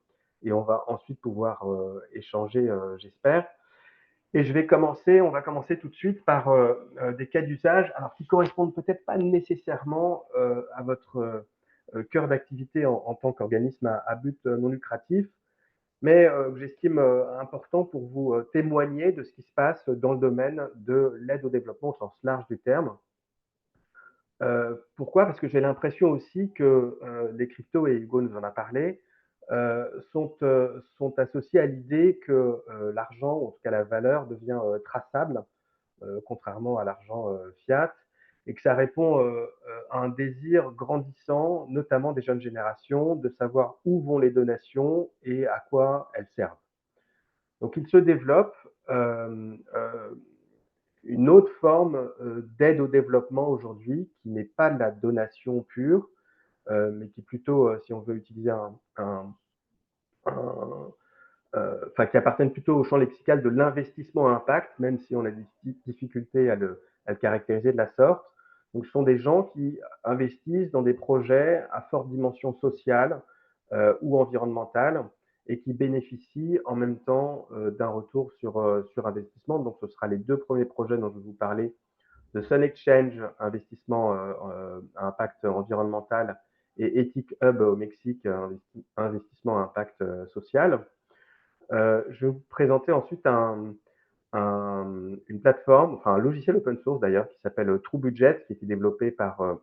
et on va ensuite pouvoir échanger, j'espère. Et on va commencer tout de suite par des cas d'usage, alors qui correspondent peut-être pas nécessairement à votre cœur d'activité en tant qu'organisme à but non lucratif, mais que j'estime important pour vous témoigner de ce qui se passe dans le domaine de l'aide au développement au sens large du terme. Pourquoi? Parce que j'ai l'impression aussi que les cryptos, et Hugo nous en a parlé, sont associés à l'idée que l'argent, ou en tout cas la valeur, devient traçable, contrairement à l'argent fiat, et que ça répond à un désir grandissant, notamment des jeunes générations, de savoir où vont les donations et à quoi elles servent. Donc il se développe une autre forme d'aide au développement aujourd'hui, qui n'est pas de la donation pure, mais qui plutôt, si on veut utiliser qui appartiennent plutôt au champ lexical de l'investissement à impact, même si on a des difficultés à le caractériser de la sorte. Donc, ce sont des gens qui investissent dans des projets à forte dimension sociale ou environnementale, et qui bénéficient en même temps d'un retour sur investissement. Donc, ce sera les 2 premiers projets dont je vais vous parler: de Sun Exchange, investissement à impact environnemental, et Ethic Hub au Mexique, investissement à impact social. Je vais vous présenter ensuite une plateforme, enfin un logiciel open source d'ailleurs, qui s'appelle True Budget, qui a été développé par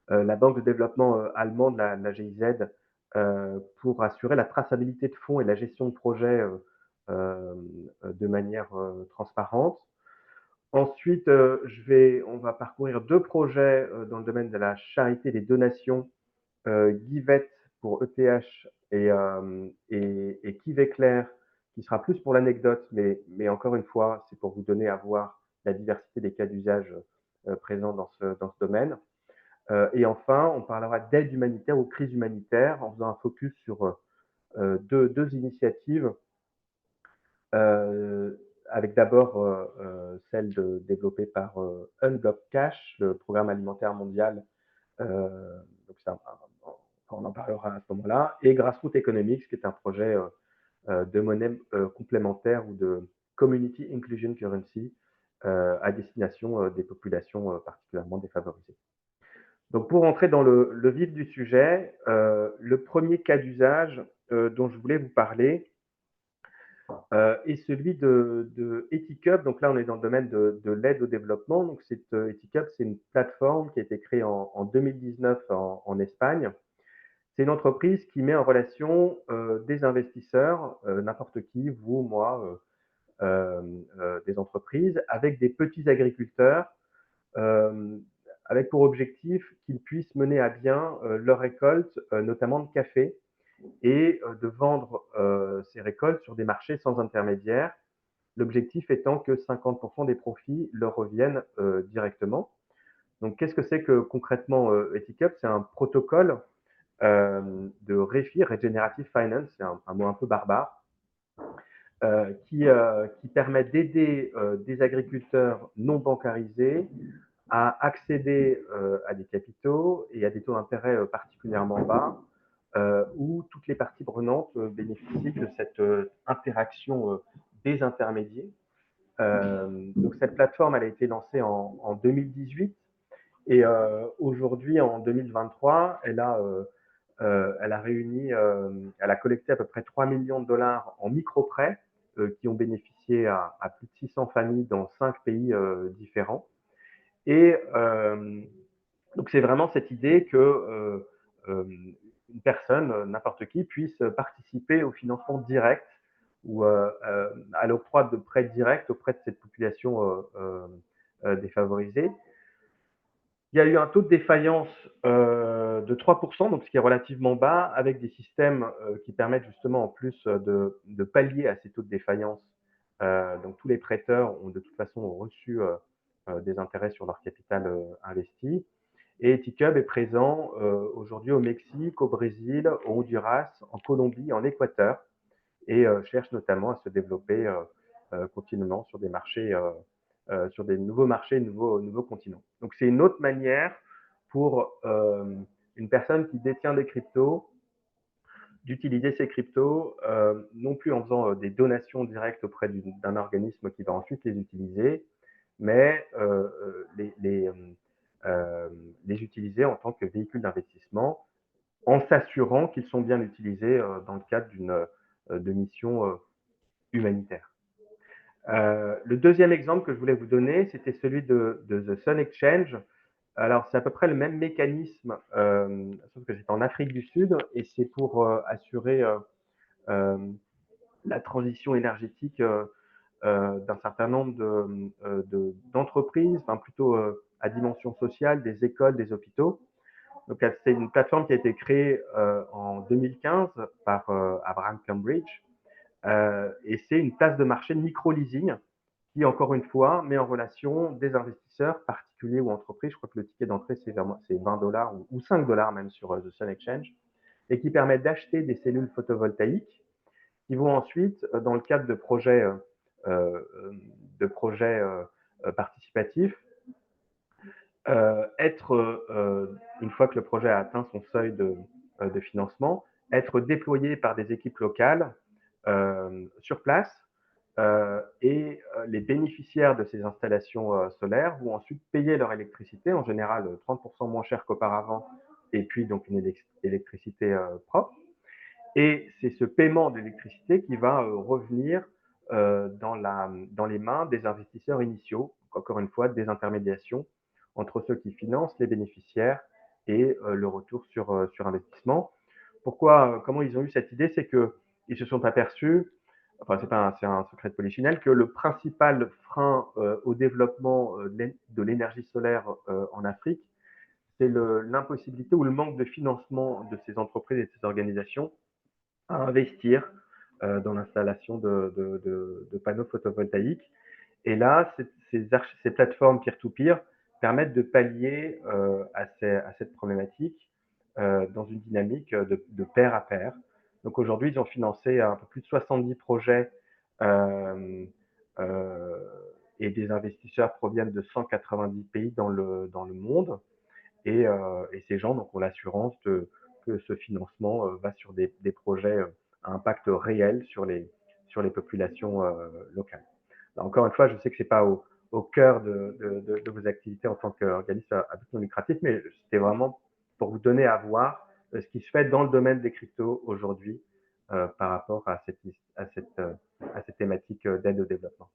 la banque de développement allemande, la GIZ, pour assurer la traçabilité de fonds et la gestion de projets de manière transparente. Ensuite, on va parcourir 2 projets dans le domaine de la charité et des donations, Giveth pour ETH et Kiveclair, qui sera plus pour l'anecdote, mais encore une fois, c'est pour vous donner à voir la diversité des cas d'usage présents dans ce domaine. Et enfin, on parlera d'aide humanitaire ou crise humanitaire, en faisant un focus sur deux initiatives, avec d'abord celle développée par Unblock Cash, le programme alimentaire mondial. Donc on en parlera à ce moment-là, et Grassroots Economics, qui est un projet de monnaie complémentaire ou de Community Inclusion Currency à destination des populations particulièrement défavorisées. Donc, pour entrer dans le vif du sujet, le premier cas d'usage dont je voulais vous parler est celui de Ethic Hub. Donc là, on est dans le domaine de l'aide au développement. Donc, Ethic Hub, c'est une plateforme qui a été créée en 2019 en Espagne. C'est une entreprise qui met en relation des investisseurs, n'importe qui, vous, moi, des entreprises, avec des petits agriculteurs, avec pour objectif qu'ils puissent mener à bien leur récolte, notamment de café, et de vendre ces récoltes sur des marchés sans intermédiaire. L'objectif étant que 50% des profits leur reviennent directement. Donc, qu'est-ce que c'est que concrètement Ethicup? C'est un protocole de ReFi, Regenerative Finance, c'est un mot un peu barbare, qui permet d'aider des agriculteurs non bancarisés à accéder à des capitaux et à des taux d'intérêt particulièrement bas, où toutes les parties prenantes bénéficient de cette interaction des intermédiaires. Donc cette plateforme, elle a été lancée en 2018 et aujourd'hui, en 2023, elle a réuni, elle a collecté à peu près 3 millions de dollars en micro-prêts qui ont bénéficié à plus de 600 familles dans 5 pays différents. Et donc, c'est vraiment cette idée que une personne, n'importe qui, puisse participer au financement direct ou à l'octroi de prêts directs auprès de cette population défavorisée. Il y a eu un taux de défaillance de 3%, donc ce qui est relativement bas, avec des systèmes qui permettent justement en plus de pallier à ces taux de défaillance. Donc tous les prêteurs ont de toute façon reçu des intérêts sur leur capital investi. Et Ethicup est présent aujourd'hui au Mexique, au Brésil, au Honduras, en Colombie, en Équateur, et cherche notamment à se développer continuellement sur des marchés, sur des nouveaux marchés, nouveaux continents. Donc c'est une autre manière pour une personne qui détient des cryptos d'utiliser ces cryptos, non plus en faisant des donations directes auprès d'un organisme qui va ensuite les utiliser, mais les utiliser en tant que véhicule d'investissement, en s'assurant qu'ils sont bien utilisés dans le cadre de mission humanitaire. Le deuxième exemple que je voulais vous donner, c'était celui de The Sun Exchange. Alors, c'est à peu près le même mécanisme, sauf que c'est en Afrique du Sud, et c'est pour assurer la transition énergétique d'un certain nombre d'entreprises, enfin plutôt à dimension sociale, des écoles, des hôpitaux. Donc, c'est une plateforme qui a été créée en 2015 par Abraham Cambridge, et c'est une place de marché de micro-leasing qui, encore une fois, met en relation des investisseurs particuliers ou entreprises. Je crois que le ticket d'entrée, c'est $20 ou $5 même sur The Sun Exchange, et qui permet d'acheter des cellules photovoltaïques qui vont ensuite, dans le cadre de projets, participatifs, être, une fois que le projet a atteint son seuil de financement, être déployé par des équipes locales sur place, et les bénéficiaires de ces installations solaires vont ensuite payer leur électricité, en général 30% moins cher qu'auparavant, et puis donc une électricité propre. Et c'est ce paiement d'électricité qui va revenir dans les mains des investisseurs initiaux, donc encore une fois, des intermédiations entre ceux qui financent les bénéficiaires et le retour sur investissement. Comment ils ont eu cette idée? C'est qu'ils se sont aperçus, enfin c'est un secret de polichinelle, que le principal frein au développement de l'énergie solaire en Afrique, c'est l'impossibilité ou le manque de financement de ces entreprises et de ces organisations à investir dans l'installation de panneaux photovoltaïques. Et là, ces plateformes peer-to-peer permettent de pallier à cette problématique dans une dynamique de pair à pair. Donc aujourd'hui, ils ont financé un peu plus de 70 projets et des investisseurs proviennent de 190 pays dans le monde. Et ces gens donc, ont l'assurance que ce financement va sur des projets à impact réel sur les populations locales. Alors, encore une fois, je sais que ce n'est pas au cœur de vos activités en tant qu'organisme à but non lucratif, mais c'était vraiment pour vous donner à voir ce qui se fait dans le domaine des cryptos aujourd'hui par rapport à cette thématique d'aide au développement.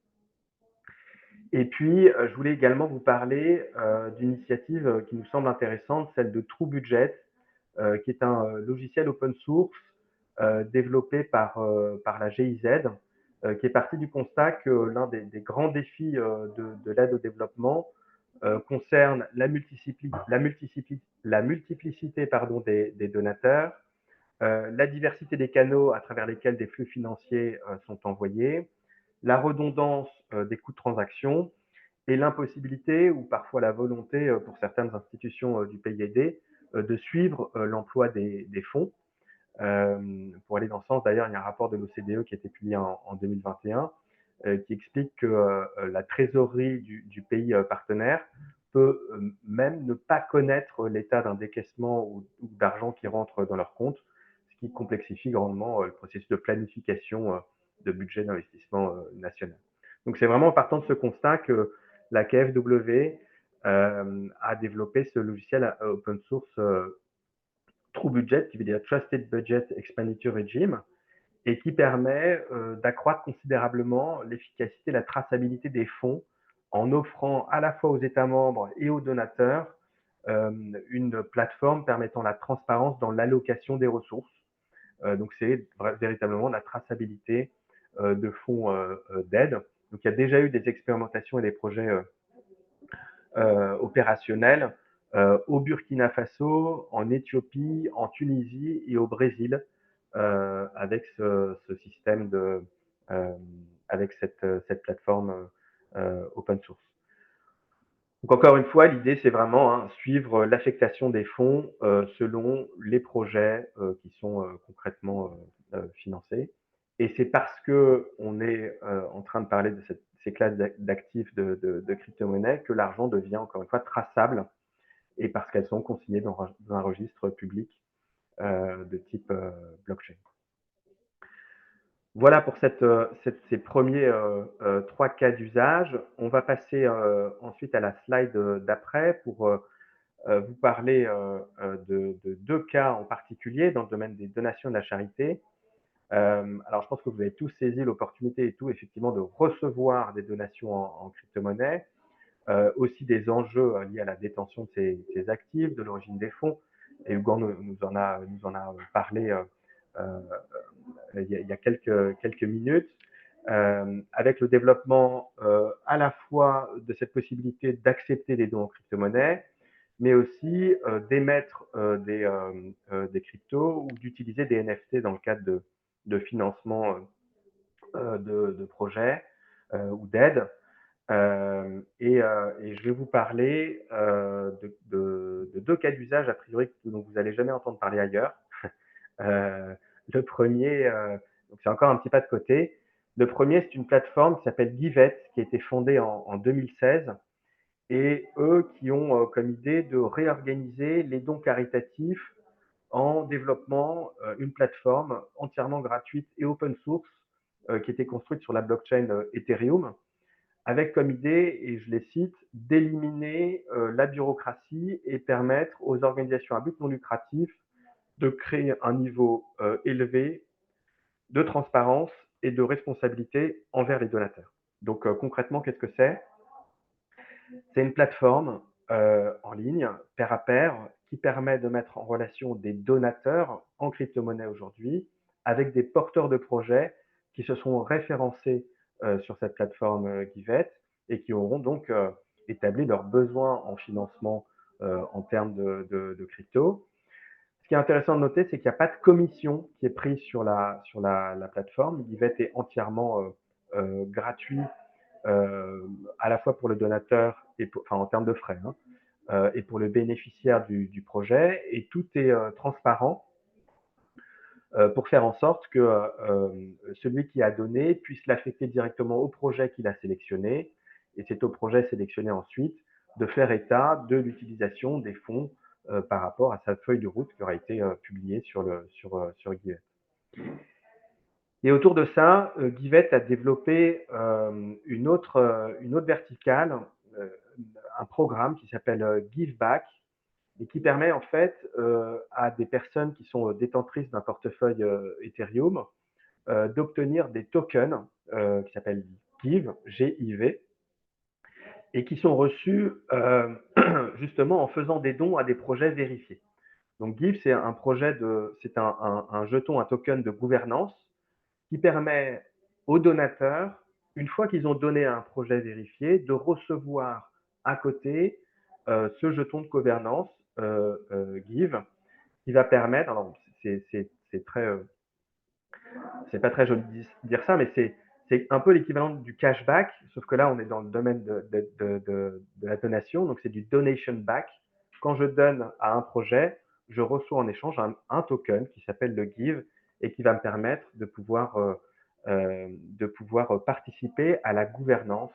Et puis, je voulais également vous parler d'une initiative qui nous semble intéressante, celle de True Budget, qui est un logiciel open source développé par la GIZ, qui est parti du constat que l'un des grands défis de l'aide au développement, concerne la multiplicité des donateurs, la diversité des canaux à travers lesquels des flux financiers sont envoyés, la redondance des coûts de transaction et l'impossibilité ou parfois la volonté pour certaines institutions du pays aidé de suivre l'emploi des fonds. Pour aller dans ce sens, d'ailleurs, il y a un rapport de l'OCDE qui a été publié en 2021 qui explique que la trésorerie du pays partenaire peut même ne pas connaître l'état d'un décaissement ou d'argent qui rentre dans leur compte, ce qui complexifie grandement le processus de planification de budget d'investissement national. Donc c'est vraiment en partant de ce constat que la KfW a développé ce logiciel open source True Budget, qui veut dire Trusted Budget Expenditure Regime, et qui permet d'accroître considérablement l'efficacité et la traçabilité des fonds en offrant à la fois aux États membres et aux donateurs une plateforme permettant la transparence dans l'allocation des ressources. Donc c'est véritablement la traçabilité de fonds d'aide. Donc il y a déjà eu des expérimentations et des projets opérationnels au Burkina Faso, en Éthiopie, en Tunisie et au Brésil avec ce système avec cette plateforme open source. Donc encore une fois, l'idée c'est vraiment suivre l'affectation des fonds selon les projets qui sont concrètement financés. Et c'est parce que on est en train de parler de ces classes d'actifs de crypto-monnaies que l'argent devient encore une fois traçable et parce qu'elles sont consignées dans un registre public de type blockchain. Voilà pour ces premiers 3 cas d'usage. On va passer ensuite à la slide d'après pour vous parler de 2 cas en particulier dans le domaine des donations de la charité. Alors, je pense que vous avez tous saisi l'opportunité et tout, effectivement, de recevoir des donations en crypto-monnaie, aussi des enjeux liés à la détention de ces actifs, de l'origine des fonds. Et Hugo nous en a parlé il y a quelques minutes, avec le développement à la fois de cette possibilité d'accepter des dons en crypto-monnaie, mais aussi d'émettre des cryptos ou d'utiliser des NFT dans le cadre de financement de projets ou d'aides. Et je vais vous parler de 2 cas d'usage a priori dont vous n'allez jamais entendre parler ailleurs. Le premier, donc c'est encore un petit pas de côté. Le premier, c'est une plateforme qui s'appelle Giveth, qui a été fondée en 2016, et eux qui ont comme idée de réorganiser les dons caritatifs en développant une plateforme entièrement gratuite et open source qui était construite sur la blockchain Ethereum, avec comme idée, et je les cite, d'éliminer la bureaucratie et permettre aux organisations à but non lucratif de créer un niveau élevé de transparence et de responsabilité envers les donateurs. Donc concrètement, qu'est-ce que c'est? C'est une plateforme en ligne, pair à pair, qui permet de mettre en relation des donateurs en crypto-monnaie aujourd'hui avec des porteurs de projets qui se sont référencés sur cette plateforme Giveth et qui auront donc établi leurs besoins en financement en termes de crypto. Ce qui est intéressant de noter, c'est qu'il n'y a pas de commission qui est prise sur la plateforme. Giveth est entièrement gratuit à la fois pour le donateur et en termes de frais, et pour le bénéficiaire du projet, et tout est transparent pour faire en sorte que celui qui a donné puisse l'affecter directement au projet qu'il a sélectionné, et c'est au projet sélectionné ensuite de faire état de l'utilisation des fonds par rapport à sa feuille de route qui aura été publiée sur Giveth. Et autour de ça, Giveth a développé une autre verticale, un programme qui s'appelle Give Back et qui permet en fait à des personnes qui sont détentrices d'un portefeuille Ethereum d'obtenir des tokens qui s'appellent Give, G-I-V, et qui sont reçus justement en faisant des dons à des projets vérifiés. Donc Give, c'est un jeton, un token de gouvernance qui permet aux donateurs, une fois qu'ils ont donné à un projet vérifié, de recevoir à côté ce jeton de gouvernance Give qui va permettre, alors c'est très c'est pas très joli de dire ça, mais c'est un peu l'équivalent du cashback, sauf que là, on est dans le domaine de la donation, donc c'est du donation back. Quand je donne à un projet, je reçois en échange un token qui s'appelle le Give et qui va me permettre de pouvoir participer à la gouvernance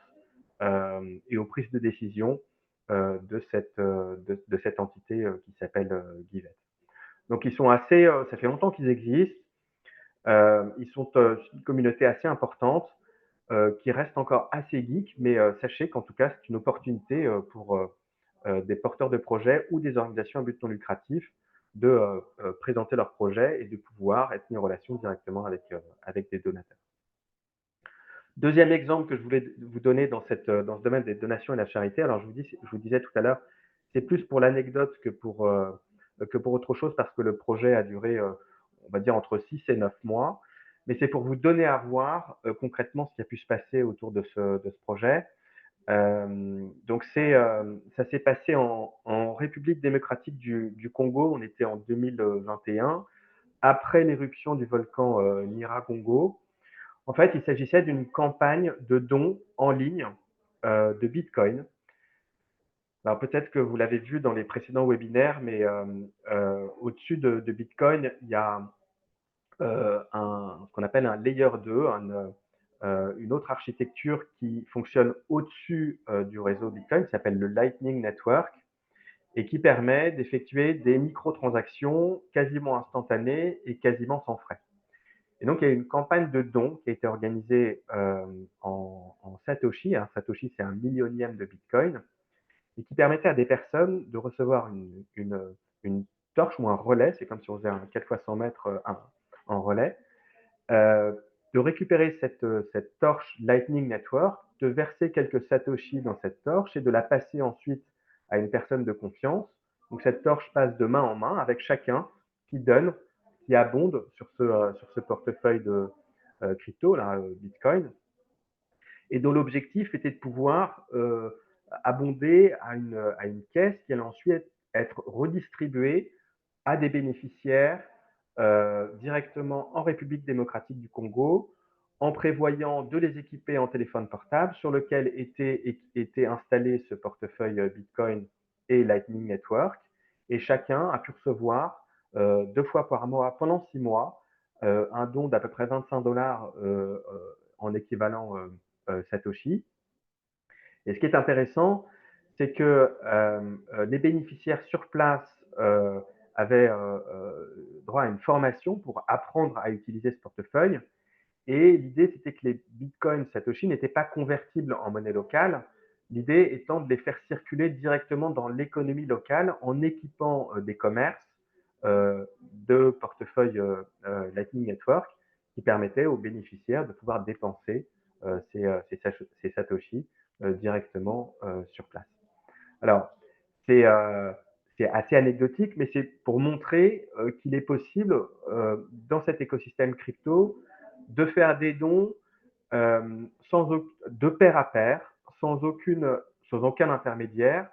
et aux prises de décision de cette entité qui s'appelle Giveth. Donc ils sont assez, ça fait longtemps qu'ils existent. Ils sont une communauté assez importante qui reste encore assez geek, mais sachez qu'en tout cas, c'est une opportunité pour des porteurs de projets ou des organisations à but non lucratif de présenter leurs projets et de pouvoir être mis en relation directement avec des donateurs. Deuxième exemple que je voulais vous donner dans ce domaine des donations et de la charité, alors je vous disais tout à l'heure, c'est plus pour l'anecdote que pour autre chose parce que le projet a duré, on va dire, entre 6 et 9 mois. Mais c'est pour vous donner à voir concrètement ce qui a pu se passer autour de ce projet. Donc ça s'est passé en République démocratique du Congo, on était en 2021, après l'éruption du volcan Nyiragongo. En fait, il s'agissait d'une campagne de dons en ligne de Bitcoin. Alors peut-être que vous l'avez vu dans les précédents webinaires, mais au-dessus de Bitcoin, il y a ce qu'on appelle un layer 2, une autre architecture qui fonctionne au-dessus du réseau Bitcoin, qui s'appelle le Lightning Network, et qui permet d'effectuer des microtransactions quasiment instantanées et quasiment sans frais. Et donc, il y a une campagne de dons qui a été organisée en Satoshi. Satoshi, c'est un millionième de Bitcoin, et qui permettait à des personnes de recevoir une torche ou un relais, c'est comme si on faisait un 4x100 mètres en relais, de récupérer cette torche Lightning Network, de verser quelques Satoshi dans cette torche et de la passer ensuite à une personne de confiance. Donc cette torche passe de main en main avec chacun qui donne, qui abonde sur ce portefeuille de crypto, là, Bitcoin, et dont l'objectif était de pouvoir abonder à une caisse qui allait ensuite être redistribuée à des bénéficiaires directement en République démocratique du Congo, en prévoyant de les équiper en téléphone portable sur lequel était installé ce portefeuille Bitcoin et Lightning Network. Et chacun a pu recevoir 2 fois par mois pendant 6 mois un don d'à peu près $25 en équivalent Satoshi. Et ce qui est intéressant, c'est que les bénéficiaires sur place avaient droit à une formation pour apprendre à utiliser ce portefeuille. Et l'idée, c'était que les bitcoins Satoshi n'étaient pas convertibles en monnaie locale. L'idée étant de les faire circuler directement dans l'économie locale en équipant des commerces de portefeuilles Lightning Network qui permettaient aux bénéficiaires de pouvoir dépenser ces Satoshi directement sur place. Alors, c'est assez anecdotique, mais c'est pour montrer qu'il est possible, dans cet écosystème crypto, de faire des dons de pair à pair, sans aucun intermédiaire,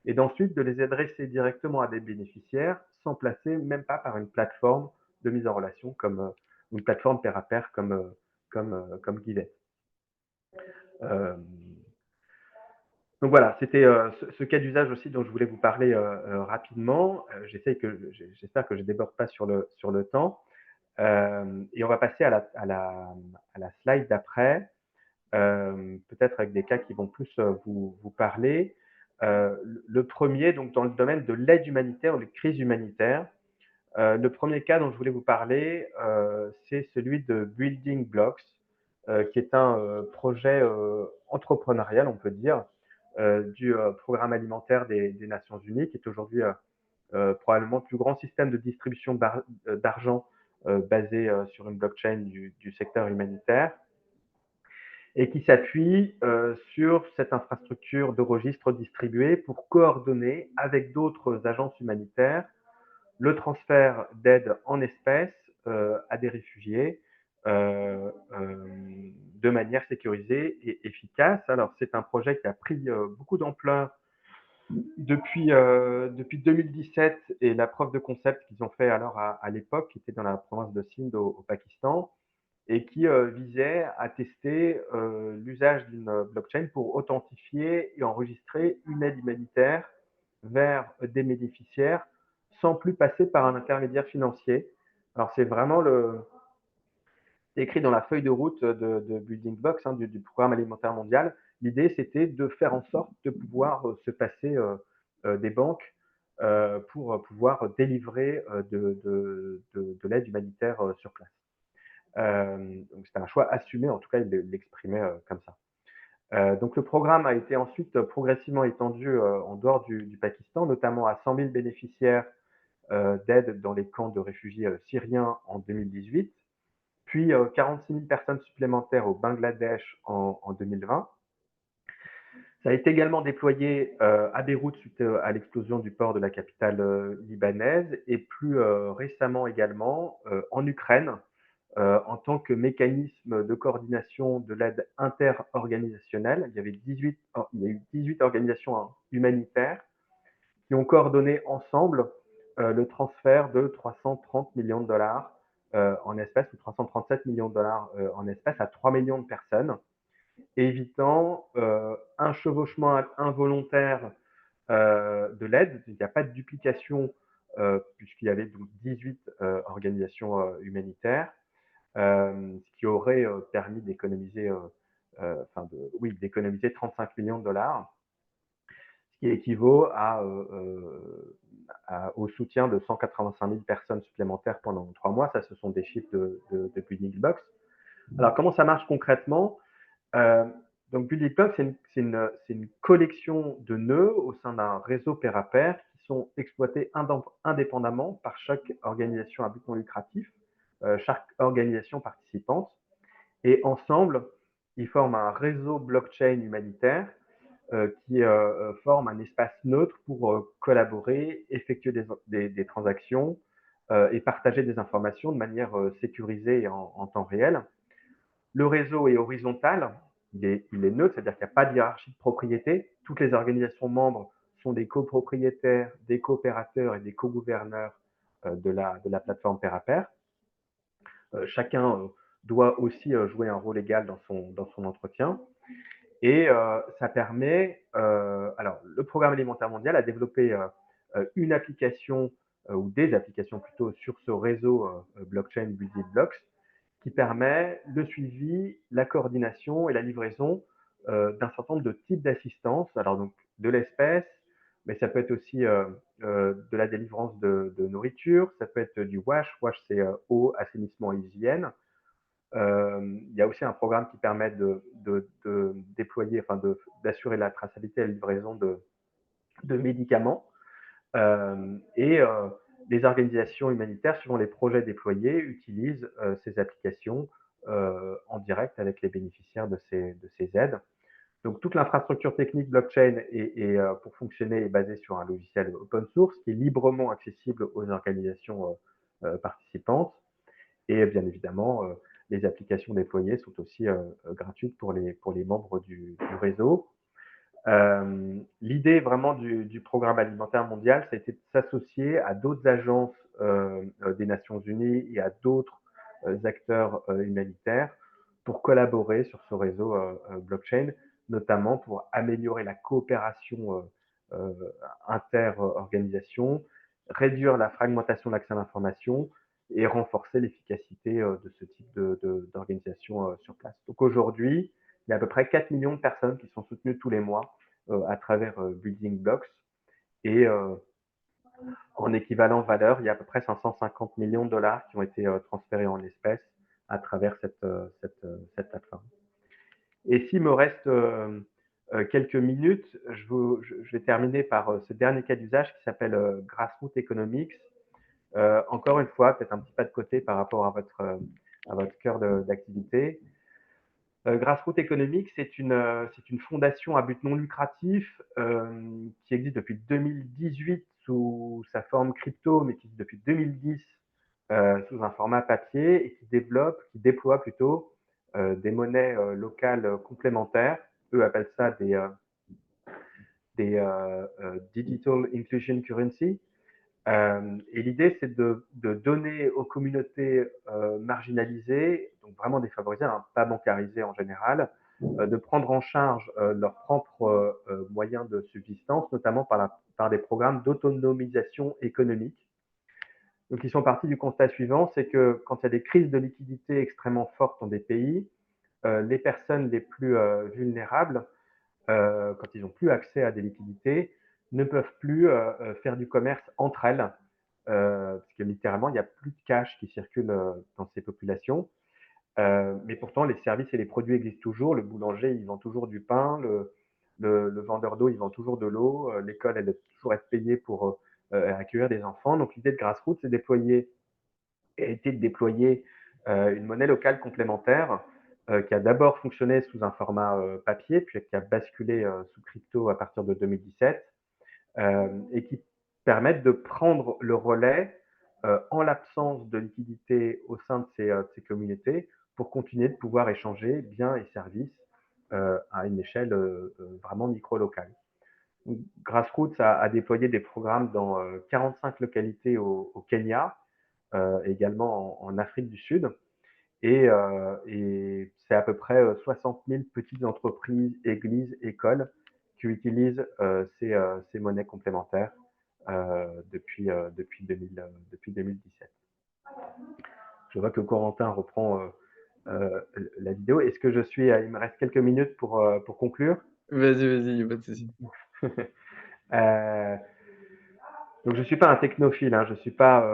et d'ensuite de les adresser directement à des bénéficiaires, sans passer même pas par une plateforme de mise en relation comme une plateforme pair à pair comme Giveth. Donc voilà, c'était ce cas d'usage aussi dont je voulais vous parler rapidement. J'espère que je ne déborde pas sur le temps. Et on va passer à la slide d'après, peut-être avec des cas qui vont plus vous parler. Le premier, donc dans le domaine de l'aide humanitaire ou des crises humanitaires. Le premier cas dont je voulais vous parler, c'est celui de Building Blocks, qui est un projet entrepreneurial, on peut dire, du Programme alimentaire des Nations Unies, qui est aujourd'hui probablement le plus grand système de distribution d'argent basé sur une blockchain du secteur humanitaire, et qui s'appuie sur cette infrastructure de registres distribués pour coordonner avec d'autres agences humanitaires le transfert d'aide en espèces à des réfugiés de manière sécurisée et efficace. Alors, c'est un projet qui a pris beaucoup d'ampleur Depuis 2017 et la preuve de concept qu'ils ont fait alors à l'époque, qui était dans la province de Sindh au Pakistan, et qui visait à tester l'usage d'une blockchain pour authentifier et enregistrer une aide humanitaire vers des bénéficiaires sans plus passer par un intermédiaire financier. Alors c'est vraiment écrit dans la feuille de route de Building Blocks, hein, du Programme alimentaire mondial. L'idée, c'était de faire en sorte de pouvoir se passer des banques pour pouvoir délivrer de l'aide humanitaire sur place. Donc c'était un choix assumé, en tout cas, il l'exprimait comme ça. Donc le programme a été ensuite progressivement étendu en dehors du Pakistan, notamment à 100 000 bénéficiaires d'aide dans les camps de réfugiés syriens en 2018, puis 46 000 personnes supplémentaires au Bangladesh en 2020. Ça a été également déployé à Beyrouth suite à l'explosion du port de la capitale libanaise et plus récemment également en Ukraine en tant que mécanisme de coordination de l'aide interorganisationnelle. Il y a eu 18 organisations humanitaires qui ont coordonné ensemble le transfert de 330 millions de dollars en espèces, ou 337 millions de dollars en espèces à 3 millions de personnes, évitant un chevauchement involontaire de l'aide. Il n'y a pas de duplication puisqu'il y avait donc 18 organisations humanitaires, ce qui aurait permis d'économiser d'économiser 35 millions de dollars, ce qui équivaut au soutien de 185 000 personnes supplémentaires pendant 3 mois. Ça, ce sont des chiffres de Building Blocks. Alors, comment ça marche concrètement? Donc, Building Blocks, c'est une collection de nœuds au sein d'un réseau pair à pair qui sont exploités indépendamment par chaque organisation à but non lucratif, chaque organisation participante. Et ensemble, ils forment un réseau blockchain humanitaire qui forme un espace neutre pour collaborer, effectuer des transactions et partager des informations de manière sécurisée et en temps réel. Le réseau est horizontal, il est neutre, c'est-à-dire qu'il n'y a pas de hiérarchie de propriété. Toutes les organisations membres sont des copropriétaires, des coopérateurs et des co-gouverneurs de la plateforme pair à pair. Chacun doit aussi jouer un rôle égal dans son entretien. Et ça permet, alors le Programme alimentaire mondial a développé une application, ou des applications plutôt, sur ce réseau blockchain Building Blocks, qui permet le suivi, la coordination et la livraison d'un certain nombre de types d'assistance, alors donc de l'espèce, mais ça peut être aussi de la délivrance de nourriture, ça peut être du WASH, c'est eau, assainissement et hygiène. Il y a aussi un programme qui permet de déployer, enfin d'assurer la traçabilité et la livraison de médicaments. Et les organisations humanitaires, suivant les projets déployés, utilisent ces applications en direct avec les bénéficiaires de ces aides. Donc, toute l'infrastructure technique blockchain pour fonctionner est basée sur un logiciel open source qui est librement accessible aux organisations participantes. Et bien évidemment, les applications déployées sont aussi gratuites pour les membres du réseau. L'idée vraiment du Programme alimentaire mondial, ça a été de s'associer à d'autres agences des Nations Unies et à d'autres acteurs humanitaires pour collaborer sur ce réseau blockchain, notamment pour améliorer la coopération inter-organisation, réduire la fragmentation d'accès à l'information et renforcer l'efficacité de ce type d'organisation sur place. Donc aujourd'hui, il y a à peu près 4 millions de personnes qui sont soutenues tous les mois à travers Building Blocks. Et en équivalent valeur, il y a à peu près 550 millions de dollars qui ont été transférés en espèces à travers cette plateforme. Et s'il me reste quelques minutes, je vais terminer par ce dernier cas d'usage qui s'appelle Grassroots Economics. Encore une fois, peut-être un petit pas de côté par rapport à votre cœur d'activité. Grassroots Economics, c'est une fondation à but non lucratif qui existe depuis 2018 sous sa forme crypto, mais qui existe depuis 2010 sous un format papier et qui déploie plutôt des monnaies locales complémentaires. Eux appellent ça Digital Inclusion Currency. Et l'idée, c'est de donner aux communautés marginalisées, donc vraiment défavorisées, hein, pas bancarisées en général, de prendre en charge leurs propres moyens de subsistance, notamment par des programmes d'autonomisation économique. Donc, ils sont partis du constat suivant, c'est que quand il y a des crises de liquidité extrêmement fortes dans des pays, les personnes les plus vulnérables, quand ils n'ont plus accès à des liquidités, ne peuvent plus faire du commerce entre elles, parce que littéralement, il n'y a plus de cash qui circule dans ces populations. Mais pourtant, les services et les produits existent toujours. Le boulanger, il vend toujours du pain. Le vendeur d'eau, il vend toujours de l'eau. L'école, elle doit toujours être payée pour accueillir des enfants. Donc, l'idée de Grassroots, c'est été de déployer une monnaie locale complémentaire qui a d'abord fonctionné sous un format papier, puis qui a basculé sous crypto à partir de 2017, et qui permettent de prendre le relais en l'absence de liquidité au sein de ces communautés pour continuer de pouvoir échanger biens et services à une échelle vraiment micro-locale. Grassroots a déployé des programmes dans 45 localités au Kenya, également en Afrique du Sud. Et c'est à peu près 60 000 petites entreprises, églises, écoles qui utilisent ces monnaies complémentaires depuis 2017. Je vois que Corentin reprend la vidéo. Est-ce que il me reste quelques minutes pour conclure? Vas-y, pas de souci. Donc, je ne suis pas un technophile, hein, je ne suis pas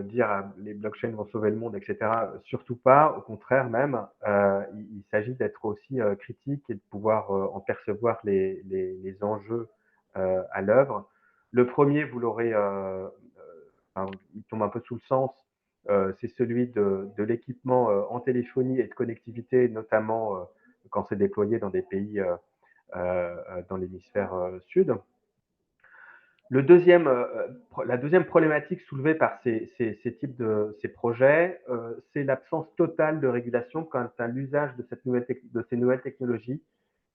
dire les blockchains vont sauver le monde, etc. Surtout pas, au contraire même. Il s'agit d'être aussi critique et de pouvoir en percevoir les enjeux à l'œuvre. Le premier, vous l'aurez, il tombe un peu sous le sens, c'est celui de l'équipement en téléphonie et de connectivité, notamment quand c'est déployé dans des pays dans l'hémisphère sud. La deuxième problématique soulevée par ces projets, c'est l'absence totale de régulation quant à l'usage de ces nouvelles technologies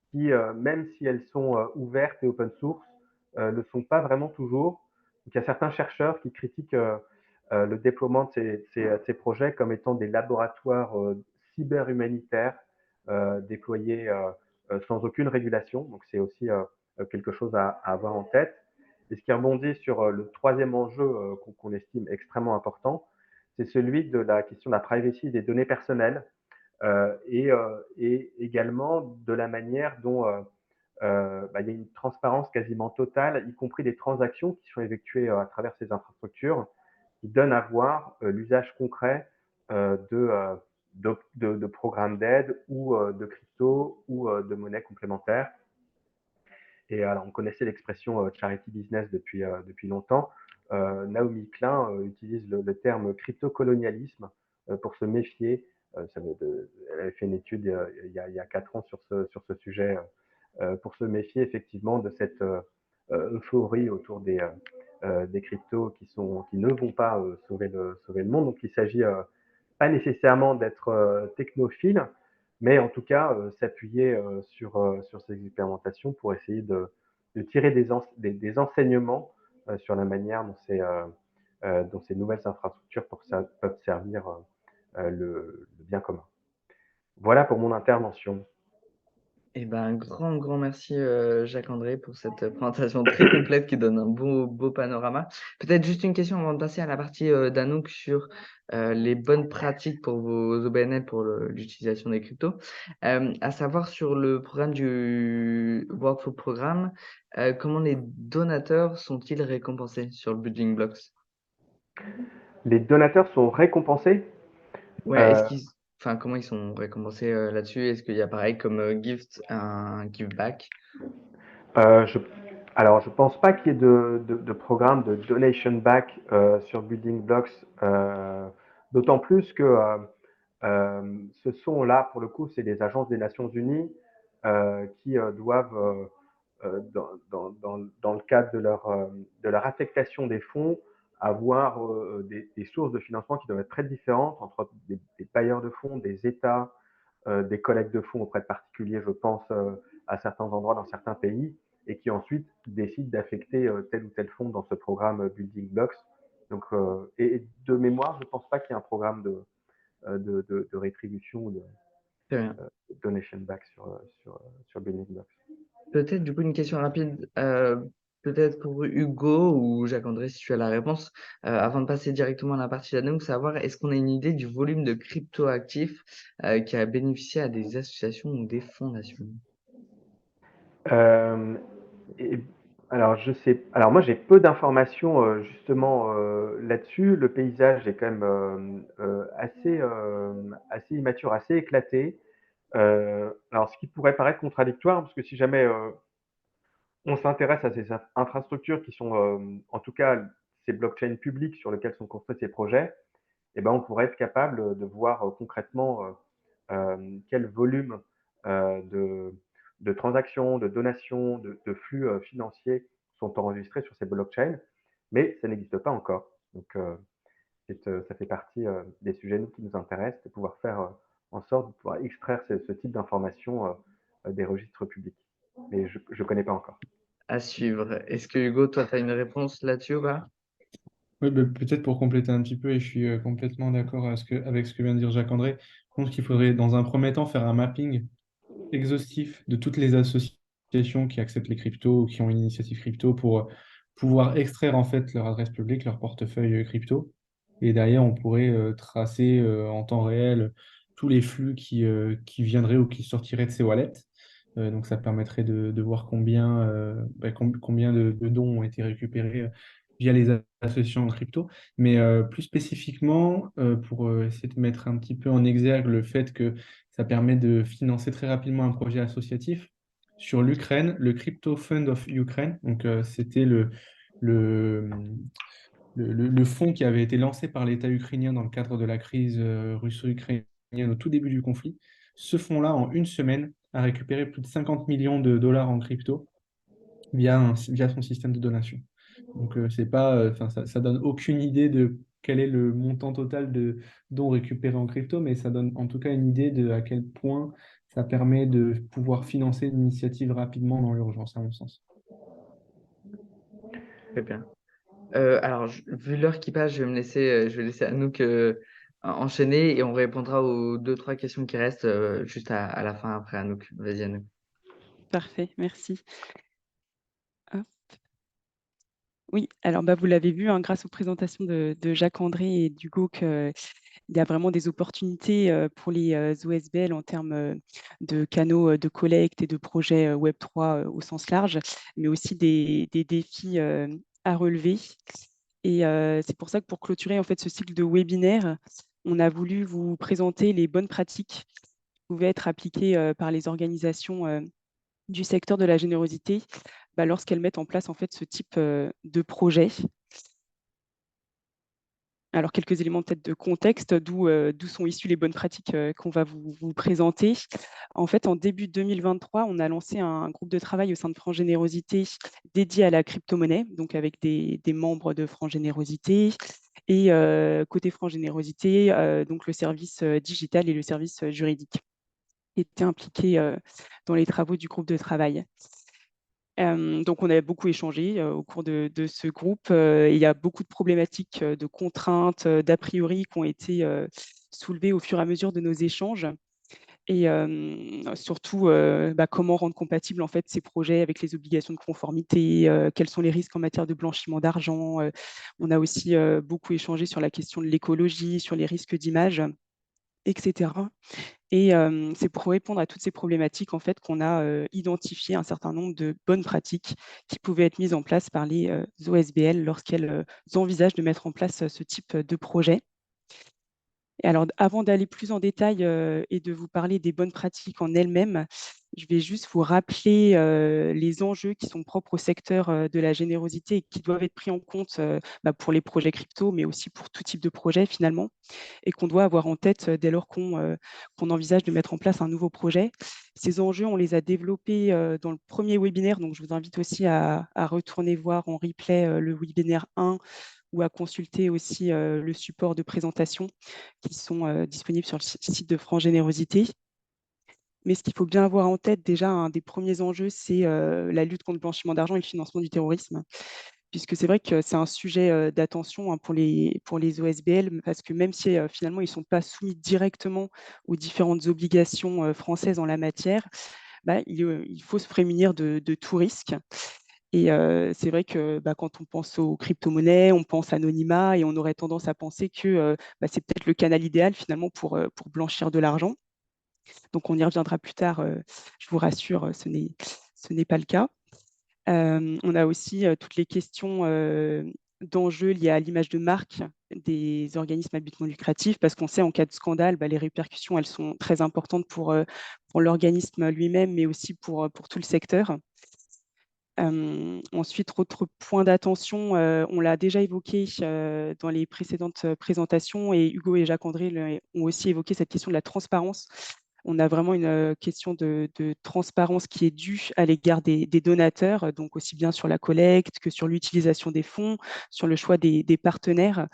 qui, même si elles sont ouvertes et open source, ne sont pas vraiment toujours. Donc, il y a certains chercheurs qui critiquent le déploiement de ces projets comme étant des laboratoires cyber-humanitaires déployés sans aucune régulation. Donc, c'est aussi quelque chose à avoir en tête. Et ce qui rebondit sur le troisième enjeu qu'on estime extrêmement important, c'est celui de la question de la privacy des données personnelles et également de la manière dont il y a une transparence quasiment totale, y compris des transactions qui sont effectuées à travers ces infrastructures, qui donnent à voir l'usage concret de programmes d'aide ou de crypto ou de monnaies complémentaires. Et alors, on connaissait l'expression charity business depuis longtemps. Naomi Klein utilise le terme crypto-colonialisme pour se méfier. Elle avait fait une étude il y a 4 ans sur ce sujet pour se méfier effectivement de cette euphorie autour des cryptos qui ne vont pas sauver le monde. Donc, il s'agit pas nécessairement d'être technophile, mais en tout cas s'appuyer sur ces expérimentations pour essayer de tirer des enseignements sur la manière dont ces nouvelles infrastructures peuvent servir le bien commun. Voilà pour mon intervention. Eh ben, un grand merci, Jacques-André, pour cette présentation très complète qui donne un beau panorama. Peut-être juste une question avant de passer à la partie d'Anouk sur les bonnes pratiques pour vos OBNL pour l'utilisation des cryptos. À savoir sur le programme du Workflow Programme, comment les donateurs sont-ils récompensés sur le Building Blocks? Les donateurs sont récompensés. Ouais, comment ils sont récompensés là-dessus? Est-ce qu'il y a pareil comme gift, un give back? Alors, je pense pas qu'il y ait de programme de donation back sur Building Blocks, d'autant plus que ce sont là, pour le coup, c'est les agences des Nations Unies qui doivent, dans le cadre de leur affectation des fonds, avoir des sources de financement qui doivent être très différentes entre des bailleurs de fonds, des États, des collectes de fonds auprès de particuliers, je pense, à certains endroits dans certains pays, et qui ensuite décident d'affecter tel ou tel fonds dans ce programme Building Blocks. Donc, et de mémoire, je ne pense pas qu'il y ait un programme de rétribution ou de Très bien. donation back sur Building Blocks. Peut-être du coup une question rapide, peut-être pour Hugo ou Jacques-André si tu as la réponse, avant de passer directement à la partie d'Anouk, savoir est-ce qu'on a une idée du volume de crypto-actifs qui a bénéficié à des associations ou des fondations? Et, alors, je sais. Alors, moi, j'ai peu d'informations justement là-dessus. Le paysage est quand même assez immature, assez éclaté. Alors, ce qui pourrait paraître contradictoire, parce que si jamais on s'intéresse à ces infrastructures qui sont, en tout cas, ces blockchains publiques sur lesquelles sont construits ces projets, eh ben, on pourrait être capable de voir concrètement quel volume de transactions, de donations, de flux financiers sont enregistrés sur ces blockchains, mais ça n'existe pas encore. Donc, ça fait partie des sujets qui nous intéressent, de pouvoir faire en sorte de pouvoir extraire ce type d'informations des registres publics. Mais je ne connais pas encore. À suivre. Est-ce que Hugo, toi, tu as une réponse là-dessus ou pas? Oui, peut-être pour compléter un petit peu, et je suis complètement d'accord avec ce que vient de dire Jacques-André, je pense qu'il faudrait dans un premier temps faire un mapping exhaustif de toutes les associations qui acceptent les cryptos ou qui ont une initiative crypto pour pouvoir extraire en fait leur adresse publique, leur portefeuille crypto. Et derrière, on pourrait tracer en temps réel tous les flux qui viendraient ou qui sortiraient de ces wallets. Donc ça permettrait de voir combien de dons ont été récupérés via les associations en crypto. Mais plus spécifiquement, pour essayer de mettre un petit peu en exergue le fait que ça permet de financer très rapidement un projet associatif. Sur l'Ukraine, le Crypto Fund of Ukraine, donc c'était le, le fonds qui avait été lancé par l'État ukrainien dans le cadre de la crise russo-ukrainienne au tout début du conflit. Ce fonds-là, en une semaine, a récupéré plus de 50 millions de dollars en crypto via son système de donation. Donc, c'est pas, ça donne aucune idée de quel est le montant total de dons récupérés en crypto, mais ça donne en tout cas une idée de à quel point ça permet de pouvoir financer une initiative rapidement dans l'urgence, à mon sens. Très bien. Alors, vu l'heure qui passe, je vais laisser Anouk enchaîner et on répondra aux 2-3 questions qui restent juste à la fin après Anouk. Vas-y Anouk. Parfait, merci. Hop. Oui, alors vous l'avez vu grâce aux présentations de Jacques-André et d'Hugo qu'il y a vraiment des opportunités pour les OSBL en termes de canaux de collecte et de projets Web3 au sens large, mais aussi des défis à relever. Et c'est pour ça que pour clôturer en fait ce cycle de webinaire, on a voulu vous présenter les bonnes pratiques qui pouvaient être appliquées par les organisations du secteur de la générosité lorsqu'elles mettent en place en fait ce type de projet. Alors, quelques éléments peut-être de contexte, d'où sont issues les bonnes pratiques qu'on va vous présenter. En fait, en début 2023, on a lancé un groupe de travail au sein de France Générosité dédié à la crypto-monnaie, donc avec des membres de France Générosité. Et côté France Générosité, donc le service digital et le service juridique étaient impliqués dans les travaux du groupe de travail. Donc, on a beaucoup échangé au cours de ce groupe. Il y a beaucoup de problématiques, de contraintes, d'a priori qui ont été soulevées au fur et à mesure de nos échanges. Et surtout, comment rendre compatibles en fait, ces projets avec les obligations de conformité, quels sont les risques en matière de blanchiment d'argent. On a aussi beaucoup échangé sur la question de l'écologie, sur les risques d'image, etc. Et c'est pour répondre à toutes ces problématiques en fait, qu'on a identifié un certain nombre de bonnes pratiques qui pouvaient être mises en place par les OSBL lorsqu'elles envisagent de mettre en place ce type de projet. Et alors, avant d'aller plus en détail et de vous parler des bonnes pratiques en elles-mêmes, je vais juste vous rappeler les enjeux qui sont propres au secteur de la générosité et qui doivent être pris en compte pour les projets crypto, mais aussi pour tout type de projet finalement, et qu'on doit avoir en tête dès lors qu'on envisage de mettre en place un nouveau projet. Ces enjeux, on les a développés dans le premier webinaire, donc je vous invite aussi à retourner voir en replay le webinaire 1 ou à consulter aussi le support de présentation qui sont disponibles sur le site de France Générosité. Mais ce qu'il faut bien avoir en tête, déjà, un des premiers enjeux, c'est la lutte contre le blanchiment d'argent et le financement du terrorisme, puisque c'est vrai que c'est un sujet d'attention, hein, pour les OSBL, parce que même si finalement, ils ne sont pas soumis directement aux différentes obligations françaises en la matière, bah, il faut se prémunir de tout risque. Et c'est vrai que quand on pense aux crypto-monnaies, on pense anonymat et on aurait tendance à penser que c'est peut-être le canal idéal finalement pour blanchir de l'argent. Donc on y reviendra plus tard, je vous rassure, ce n'est pas le cas. On a aussi toutes les questions d'enjeux liés à l'image de marque des organismes à but non lucratif, parce qu'on sait en cas de scandale, les répercussions, elles sont très importantes pour l'organisme lui-même, mais aussi pour tout le secteur. Ensuite, autre point d'attention, on l'a déjà évoqué dans les précédentes présentations, et Hugo et Jacques-André ont aussi évoqué cette question de la transparence. On a vraiment une question de transparence qui est due à l'égard des donateurs, donc aussi bien sur la collecte que sur l'utilisation des fonds, sur le choix des partenaires.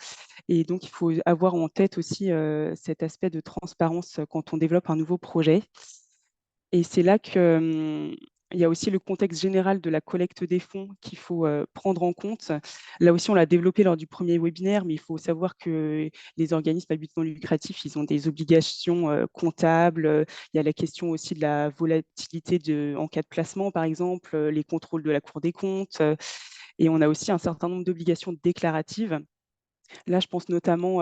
Et donc, il faut avoir en tête aussi cet aspect de transparence quand on développe un nouveau projet. Et c'est là que il y a aussi le contexte général de la collecte des fonds qu'il faut prendre en compte. Là aussi, on l'a développé lors du premier webinaire, mais il faut savoir que les organismes à but non lucratif, ils ont des obligations comptables. Il y a la question aussi de la volatilité en cas de placement, par exemple, les contrôles de la Cour des comptes. Et on a aussi un certain nombre d'obligations déclaratives. Là, je pense notamment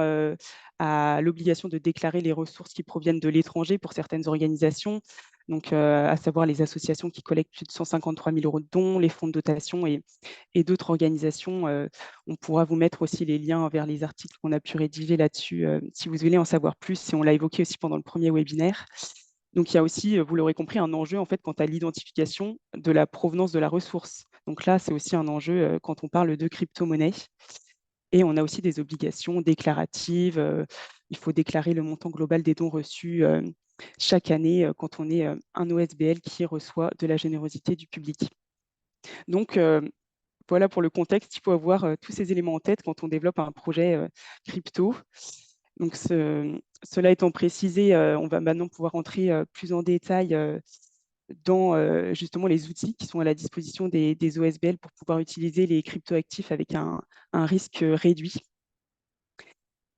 à l'obligation de déclarer les ressources qui proviennent de l'étranger pour certaines organisations, donc à savoir les associations qui collectent plus de 153 000 € de dons, les fonds de dotation et d'autres organisations. On pourra vous mettre aussi les liens vers les articles qu'on a pu rédiger là-dessus si vous voulez en savoir plus, et on l'a évoqué aussi pendant le premier webinaire. Donc, il y a aussi, vous l'aurez compris, un enjeu en fait quant à l'identification de la provenance de la ressource. Donc là, c'est aussi un enjeu quand on parle de crypto-monnaie. Et on a aussi des obligations déclaratives. Il faut déclarer le montant global des dons reçus chaque année quand on est un OSBL qui reçoit de la générosité du public. Donc, voilà pour le contexte. Il faut avoir tous ces éléments en tête quand on développe un projet crypto. Donc, cela étant précisé, on va maintenant pouvoir entrer plus en détail dans justement les outils qui sont à la disposition des OSBL pour pouvoir utiliser les cryptoactifs avec un risque réduit.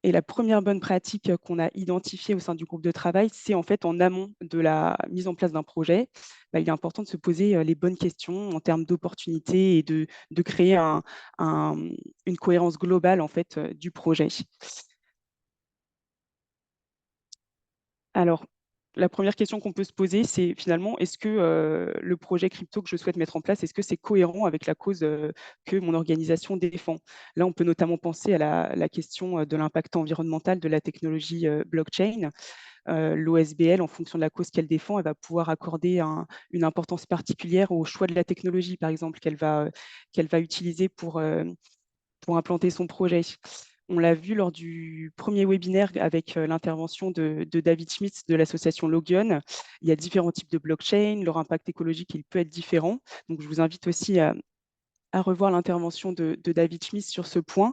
Et la première bonne pratique qu'on a identifiée au sein du groupe de travail, c'est en fait en amont de la mise en place d'un projet, il est important de se poser les bonnes questions en termes d'opportunités et de créer une cohérence globale en fait, du projet. Alors, la première question qu'on peut se poser, c'est finalement, est-ce que le projet crypto que je souhaite mettre en place, est-ce que c'est cohérent avec la cause que mon organisation défend? Là, on peut notamment penser à la question de l'impact environnemental de la technologie blockchain. L'OSBL, en fonction de la cause qu'elle défend, elle va pouvoir accorder une importance particulière au choix de la technologie, par exemple, qu'elle va utiliser pour implanter son projet. On l'a vu lors du premier webinaire avec l'intervention de David Schmitz de l'association Logion. Il y a différents types de blockchain, leur impact écologique il peut être différent. Donc, je vous invite aussi à revoir l'intervention de David Schmitz sur ce point.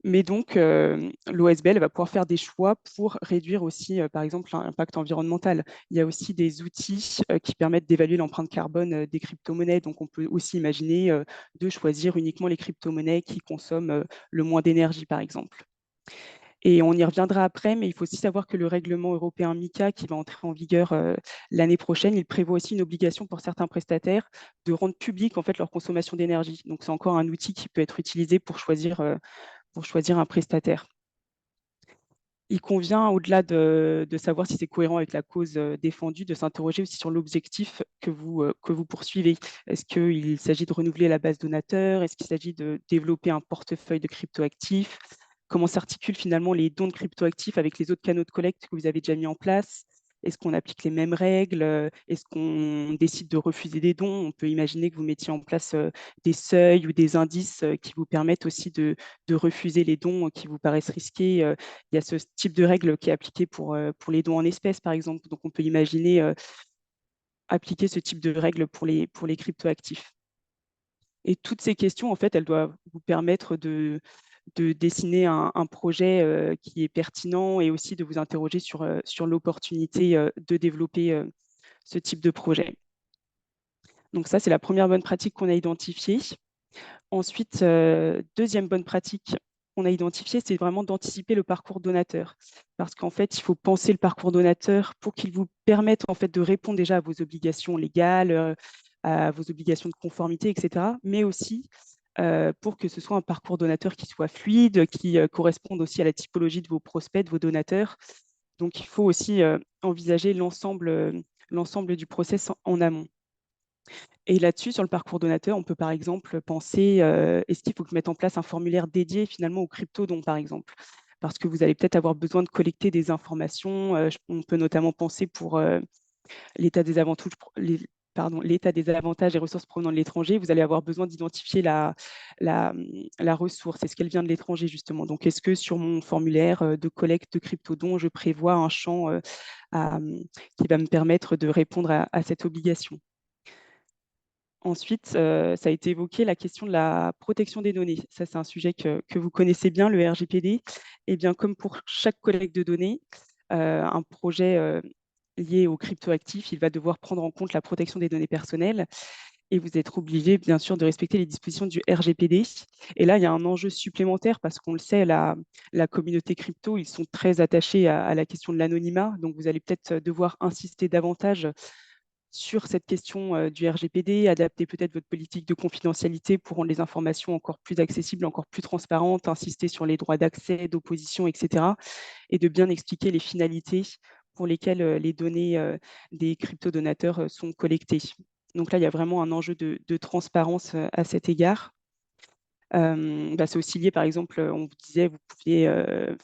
Mais donc, l'OSBL va pouvoir faire des choix pour réduire aussi, par exemple, l'impact environnemental. Il y a aussi des outils qui permettent d'évaluer l'empreinte carbone des crypto-monnaies. Donc, on peut aussi imaginer de choisir uniquement les crypto-monnaies qui consomment le moins d'énergie, par exemple. Et on y reviendra après, mais il faut aussi savoir que le règlement européen MiCA, qui va entrer en vigueur l'année prochaine, il prévoit aussi une obligation pour certains prestataires de rendre public en fait leur consommation d'énergie. Donc, c'est encore un outil qui peut être utilisé pour choisir un prestataire. Il convient, au-delà de savoir si c'est cohérent avec la cause défendue, de s'interroger aussi sur l'objectif que vous poursuivez. Est-ce qu'il s'agit de renouveler la base donateur? Est-ce qu'il s'agit de développer un portefeuille de cryptoactifs? Comment s'articulent finalement les dons de cryptoactifs avec les autres canaux de collecte que vous avez déjà mis en place? Est-ce qu'on applique les mêmes règles? Est-ce qu'on décide de refuser des dons? On peut imaginer que vous mettiez en place des seuils ou des indices qui vous permettent aussi de refuser les dons qui vous paraissent risqués. Il y a ce type de règle qui est appliqué pour les dons en espèces, par exemple. Donc, on peut imaginer appliquer ce type de règle pour les cryptoactifs. Et toutes ces questions, en fait, elles doivent vous permettre de dessiner un projet qui est pertinent et aussi de vous interroger sur l'opportunité de développer ce type de projet. Donc ça, c'est la première bonne pratique qu'on a identifiée. Ensuite, deuxième bonne pratique qu'on a identifiée, c'est vraiment d'anticiper le parcours donateur. Parce qu'en fait, il faut penser le parcours donateur pour qu'il vous permette en fait, de répondre déjà à vos obligations légales, à vos obligations de conformité, etc. Mais aussi pour que ce soit un parcours donateur qui soit fluide, qui corresponde aussi à la typologie de vos prospects, de vos donateurs. Donc, il faut aussi envisager l'ensemble du process en amont. Et là-dessus, sur le parcours donateur, on peut par exemple penser, est-ce qu'il faut que je mette en place un formulaire dédié finalement aux crypto-dons, par exemple? Parce que vous allez peut-être avoir besoin de collecter des informations. On peut notamment penser pour l'état des avantages, l'état des avantages et ressources provenant de l'étranger, vous allez avoir besoin d'identifier la ressource. Est-ce qu'elle vient de l'étranger, justement? Donc, est-ce que sur mon formulaire de collecte de crypto-dons, je prévois un champ qui va me permettre de répondre à cette obligation? Ensuite, ça a été évoqué la question de la protection des données. Ça, c'est un sujet que vous connaissez bien, le RGPD. Eh bien, comme pour chaque collecte de données, un projet lié aux cryptoactifs, il va devoir prendre en compte la protection des données personnelles et vous êtes obligé, bien sûr, de respecter les dispositions du RGPD. Et là, il y a un enjeu supplémentaire parce qu'on le sait, la communauté crypto, ils sont très attachés à la question de l'anonymat. Donc, vous allez peut-être devoir insister davantage sur cette question du RGPD, adapter peut-être votre politique de confidentialité pour rendre les informations encore plus accessibles, encore plus transparentes, insister sur les droits d'accès, d'opposition, etc. Et de bien expliquer les finalités pour lesquelles les données des crypto-donateurs sont collectées. Donc là, il y a vraiment un enjeu de transparence à cet égard. C'est aussi lié, par exemple, on vous disait, vous pouviez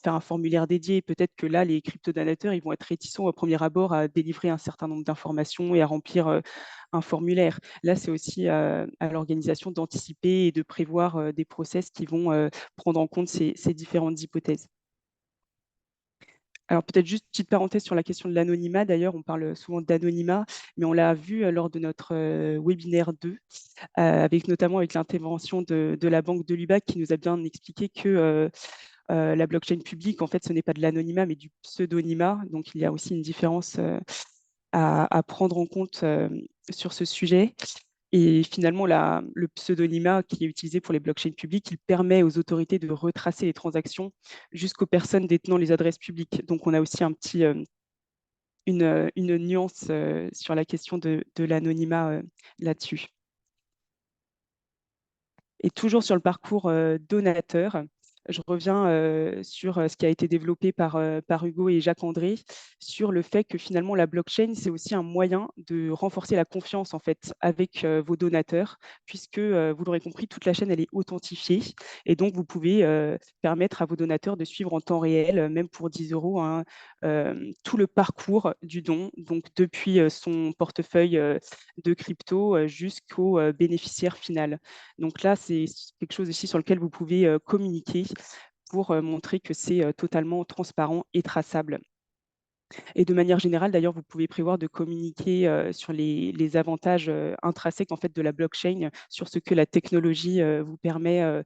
faire un formulaire dédié. Peut-être que là, les crypto-donateurs, ils vont être réticents au premier abord à délivrer un certain nombre d'informations et à remplir un formulaire. Là, c'est aussi à l'organisation d'anticiper et de prévoir des process qui vont prendre en compte ces différentes hypothèses. Alors peut-être juste petite parenthèse sur la question de l'anonymat. D'ailleurs, on parle souvent d'anonymat, mais on l'a vu lors de notre webinaire 2, notamment avec l'intervention de la banque de l'UBAC qui nous a bien expliqué que la blockchain publique, en fait, ce n'est pas de l'anonymat, mais du pseudonymat. Donc, il y a aussi une différence à prendre en compte sur ce sujet. Et finalement, le pseudonymat qui est utilisé pour les blockchains publiques, il permet aux autorités de retracer les transactions jusqu'aux personnes détenant les adresses publiques. Donc, on a aussi une nuance sur la question de l'anonymat là-dessus. Et toujours sur le parcours donateur, je reviens sur ce qui a été développé par Hugo et Jacques-André sur le fait que finalement la blockchain, c'est aussi un moyen de renforcer la confiance en fait avec vos donateurs, puisque vous l'aurez compris, toute la chaîne elle est authentifiée et donc vous pouvez permettre à vos donateurs de suivre en temps réel, même pour 10 €, hein, tout le parcours du don, donc depuis son portefeuille de crypto jusqu'au bénéficiaire final. Donc là, c'est quelque chose aussi sur lequel vous pouvez communiquer pour montrer que c'est totalement transparent et traçable. Et de manière générale, d'ailleurs, vous pouvez prévoir de communiquer sur les avantages intrinsèques en fait, de la blockchain, sur ce que la technologie vous permet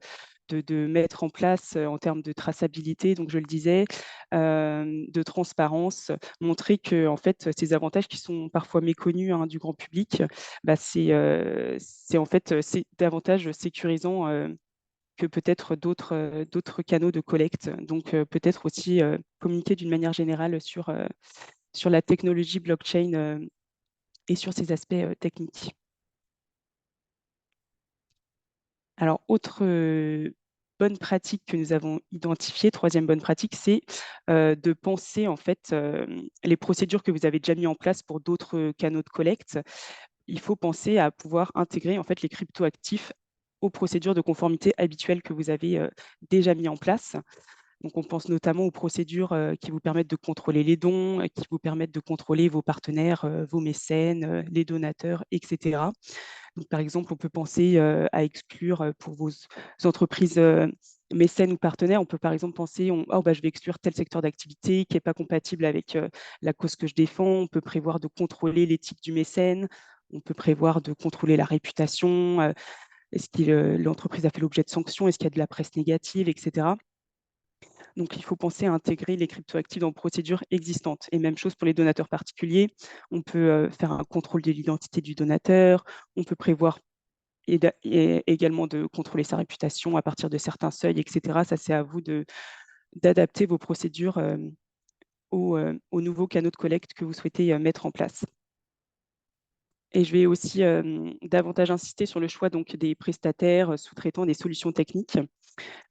de mettre en place en termes de traçabilité, donc je le disais, de transparence, montrer que en fait, ces avantages qui sont parfois méconnus hein, du grand public, c'est en fait c'est davantage sécurisant que peut-être d'autres canaux de collecte. Donc peut-être aussi communiquer d'une manière générale sur la technologie blockchain et sur ses aspects techniques. Alors, autre bonne pratique que nous avons identifiée, troisième bonne pratique, c'est de penser en fait les procédures que vous avez déjà mis en place pour d'autres canaux de collecte. Il faut penser à pouvoir intégrer en fait les cryptoactifs aux procédures de conformité habituelles que vous avez déjà mis en place. Donc, on pense notamment aux procédures qui vous permettent de contrôler les dons, qui vous permettent de contrôler vos partenaires, vos mécènes, les donateurs, etc. Donc, par exemple, on peut penser à exclure pour vos entreprises mécènes ou partenaires, on peut par exemple penser, je vais exclure tel secteur d'activité qui n'est pas compatible avec la cause que je défends. On peut prévoir de contrôler l'éthique du mécène. On peut prévoir de contrôler la réputation. Est-ce que l'entreprise a fait l'objet de sanctions? Est-ce qu'il y a de la presse négative, etc. Donc, il faut penser à intégrer les cryptoactifs dans procédures existantes. Et même chose pour les donateurs particuliers. On peut faire un contrôle de l'identité du donateur. On peut prévoir et également de contrôler sa réputation à partir de certains seuils, etc. Ça, c'est à vous d'adapter vos procédures aux nouveaux canaux de collecte que vous souhaitez mettre en place. Et je vais aussi davantage insister sur le choix donc, des prestataires, sous-traitants, des solutions techniques.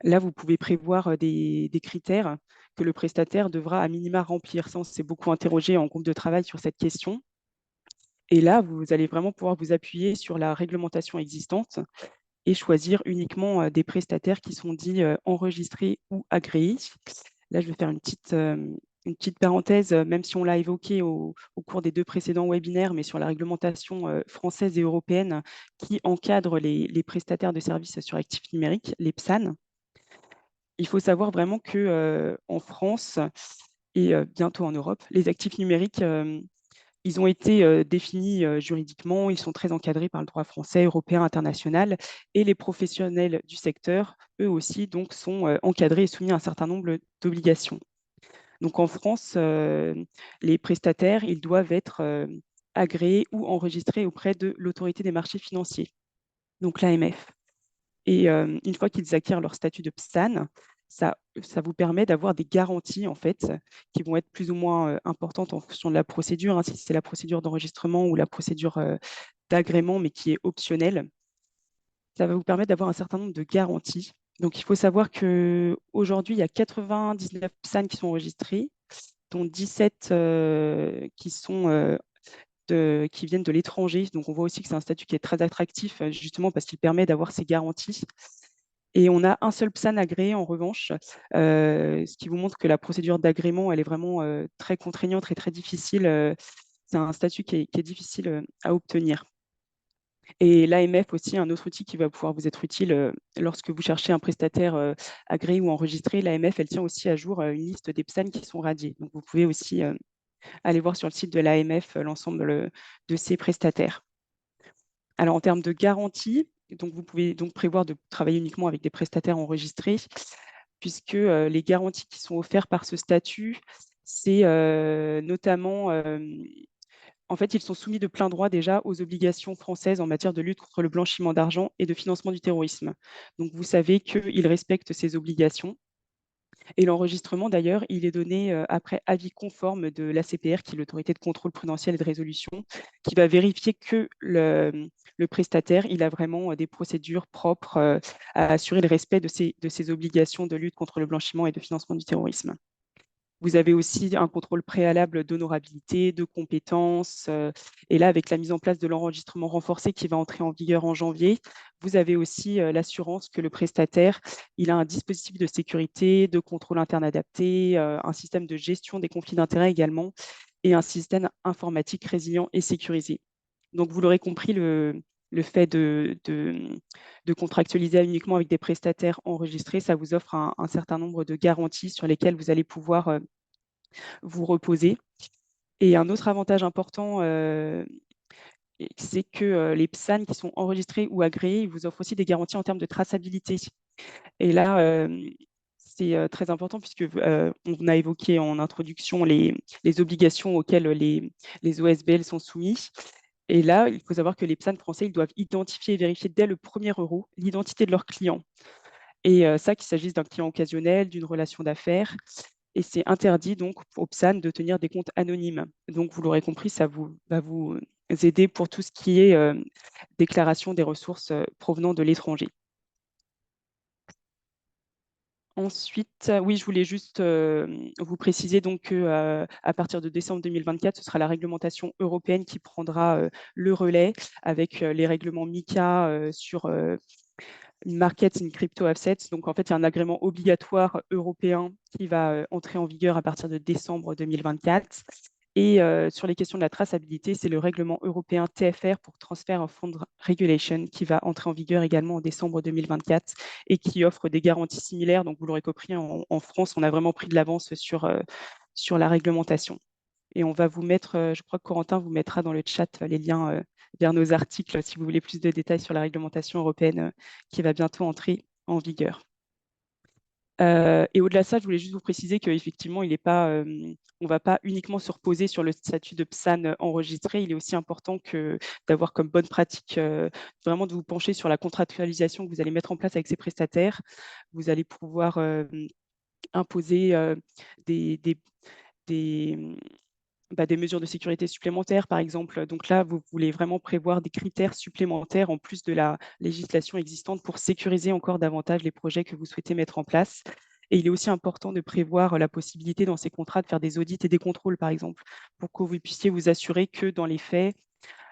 Là, vous pouvez prévoir des critères que le prestataire devra à minima remplir. Ça, on s'est beaucoup interrogé en groupe de travail sur cette question. Et là, vous allez vraiment pouvoir vous appuyer sur la réglementation existante et choisir uniquement des prestataires qui sont dits enregistrés ou agréés. Là, je vais faire une petite parenthèse, même si on l'a évoqué au cours des 2 précédents webinaires, mais sur la réglementation française et européenne qui encadre les prestataires de services sur actifs numériques, les PSAN. Il faut savoir vraiment qu'en France et bientôt en Europe, les actifs numériques, ils ont été définis juridiquement, ils sont très encadrés par le droit français, européen, international, et les professionnels du secteur, eux aussi, donc, sont encadrés et soumis à un certain nombre d'obligations. Donc en France, les prestataires, ils doivent être agréés ou enregistrés auprès de l'autorité des marchés financiers, donc l'AMF. Et une fois qu'ils acquièrent leur statut de PSAN, ça vous permet d'avoir des garanties en fait, qui vont être plus ou moins importantes en fonction de la procédure, hein, si c'est la procédure d'enregistrement ou la procédure d'agrément, mais qui est optionnelle. Ça va vous permettre d'avoir un certain nombre de garanties. Donc, il faut savoir qu'aujourd'hui, il y a 99 PSAN qui sont enregistrés, dont 17 qui viennent de l'étranger. Donc, on voit aussi que c'est un statut qui est très attractif, justement parce qu'il permet d'avoir ces garanties. Et on a un seul PSAN agréé, en revanche, ce qui vous montre que la procédure d'agrément, elle est vraiment très contraignante et très difficile. C'est un statut qui est difficile à obtenir. Et l'AMF aussi, un autre outil qui va pouvoir vous être utile lorsque vous cherchez un prestataire agréé ou enregistré. L'AMF, elle tient aussi à jour une liste des PSAN qui sont radiés. Donc, vous pouvez aussi aller voir sur le site de l'AMF l'ensemble de ces prestataires. Alors, en termes de garantie, donc vous pouvez donc prévoir de travailler uniquement avec des prestataires enregistrés, puisque les garanties qui sont offertes par ce statut, c'est notamment en fait, ils sont soumis de plein droit déjà aux obligations françaises en matière de lutte contre le blanchiment d'argent et de financement du terrorisme. Donc, vous savez qu'ils respectent ces obligations. Et l'enregistrement, d'ailleurs, il est donné après avis conforme de l'ACPR, qui est l'autorité de contrôle prudentiel et de résolution, qui va vérifier que le prestataire, il a vraiment des procédures propres à assurer le respect de ces obligations de lutte contre le blanchiment et de financement du terrorisme. Vous avez aussi un contrôle préalable d'honorabilité, de compétences. Et là, avec la mise en place de l'enregistrement renforcé qui va entrer en vigueur en janvier, vous avez aussi l'assurance que le prestataire, il a un dispositif de sécurité, de contrôle interne adapté, un système de gestion des conflits d'intérêts également, et un système informatique résilient et sécurisé. Donc, vous l'aurez compris, le fait de contractualiser uniquement avec des prestataires enregistrés, ça vous offre un certain nombre de garanties sur lesquelles vous allez pouvoir vous reposer. Et un autre avantage important, c'est que les PSAN qui sont enregistrés ou agréés, ils vous offrent aussi des garanties en termes de traçabilité. Et là, c'est très important puisque on a évoqué en introduction les obligations auxquelles les OSBL sont soumis. Et là, il faut savoir que les PSAN français, ils doivent identifier et vérifier dès le premier euro l'identité de leurs clients. Et ça, qu'il s'agisse d'un client occasionnel, d'une relation d'affaires. Et c'est interdit donc aux PSAN de tenir des comptes anonymes. Donc, vous l'aurez compris, ça va vous aider pour tout ce qui est déclaration des ressources provenant de l'étranger. Ensuite, oui, je voulais juste vous préciser donc qu'à partir de décembre 2024, ce sera la réglementation européenne qui prendra le relais avec les règlements MiCA sur Markets in Crypto Assets. Donc, en fait, il y a un agrément obligatoire européen qui va entrer en vigueur à partir de décembre 2024. Et sur les questions de la traçabilité, c'est le règlement européen TFR pour Transfer of Fund Regulation qui va entrer en vigueur également en décembre 2024 et qui offre des garanties similaires. Donc, vous l'aurez compris, en France, on a vraiment pris de l'avance sur la réglementation. Et on va vous mettre, je crois que Corentin vous mettra dans le chat les liens vers nos articles si vous voulez plus de détails sur la réglementation européenne qui va bientôt entrer en vigueur. Et au-delà de ça, je voulais juste vous préciser qu'effectivement, il n'est pas, on ne va pas uniquement se reposer sur le statut de PSAN enregistré. Il est aussi important d'avoir comme bonne pratique vraiment de vous pencher sur la contractualisation que vous allez mettre en place avec ces prestataires. Vous allez pouvoir imposer des, des, des, des mesures de sécurité supplémentaires, par exemple. Donc là, vous voulez vraiment prévoir des critères supplémentaires en plus de la législation existante pour sécuriser encore davantage les projets que vous souhaitez mettre en place. Et il est aussi important de prévoir la possibilité dans ces contrats de faire des audits et des contrôles, par exemple, pour que vous puissiez vous assurer que dans les faits,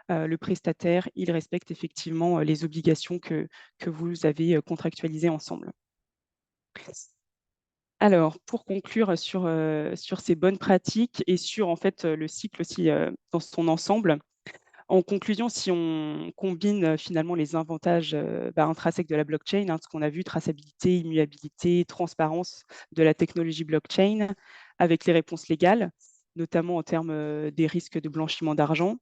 le prestataire, il respecte effectivement les obligations que vous avez contractualisées ensemble. Alors, pour conclure sur ces bonnes pratiques et sur en fait, le cycle aussi dans son ensemble, en conclusion, si on combine finalement les avantages intrinsèques de la blockchain, ce qu'on a vu, traçabilité, immuabilité, transparence de la technologie blockchain, avec les réponses légales, notamment en termes des risques de blanchiment d'argent,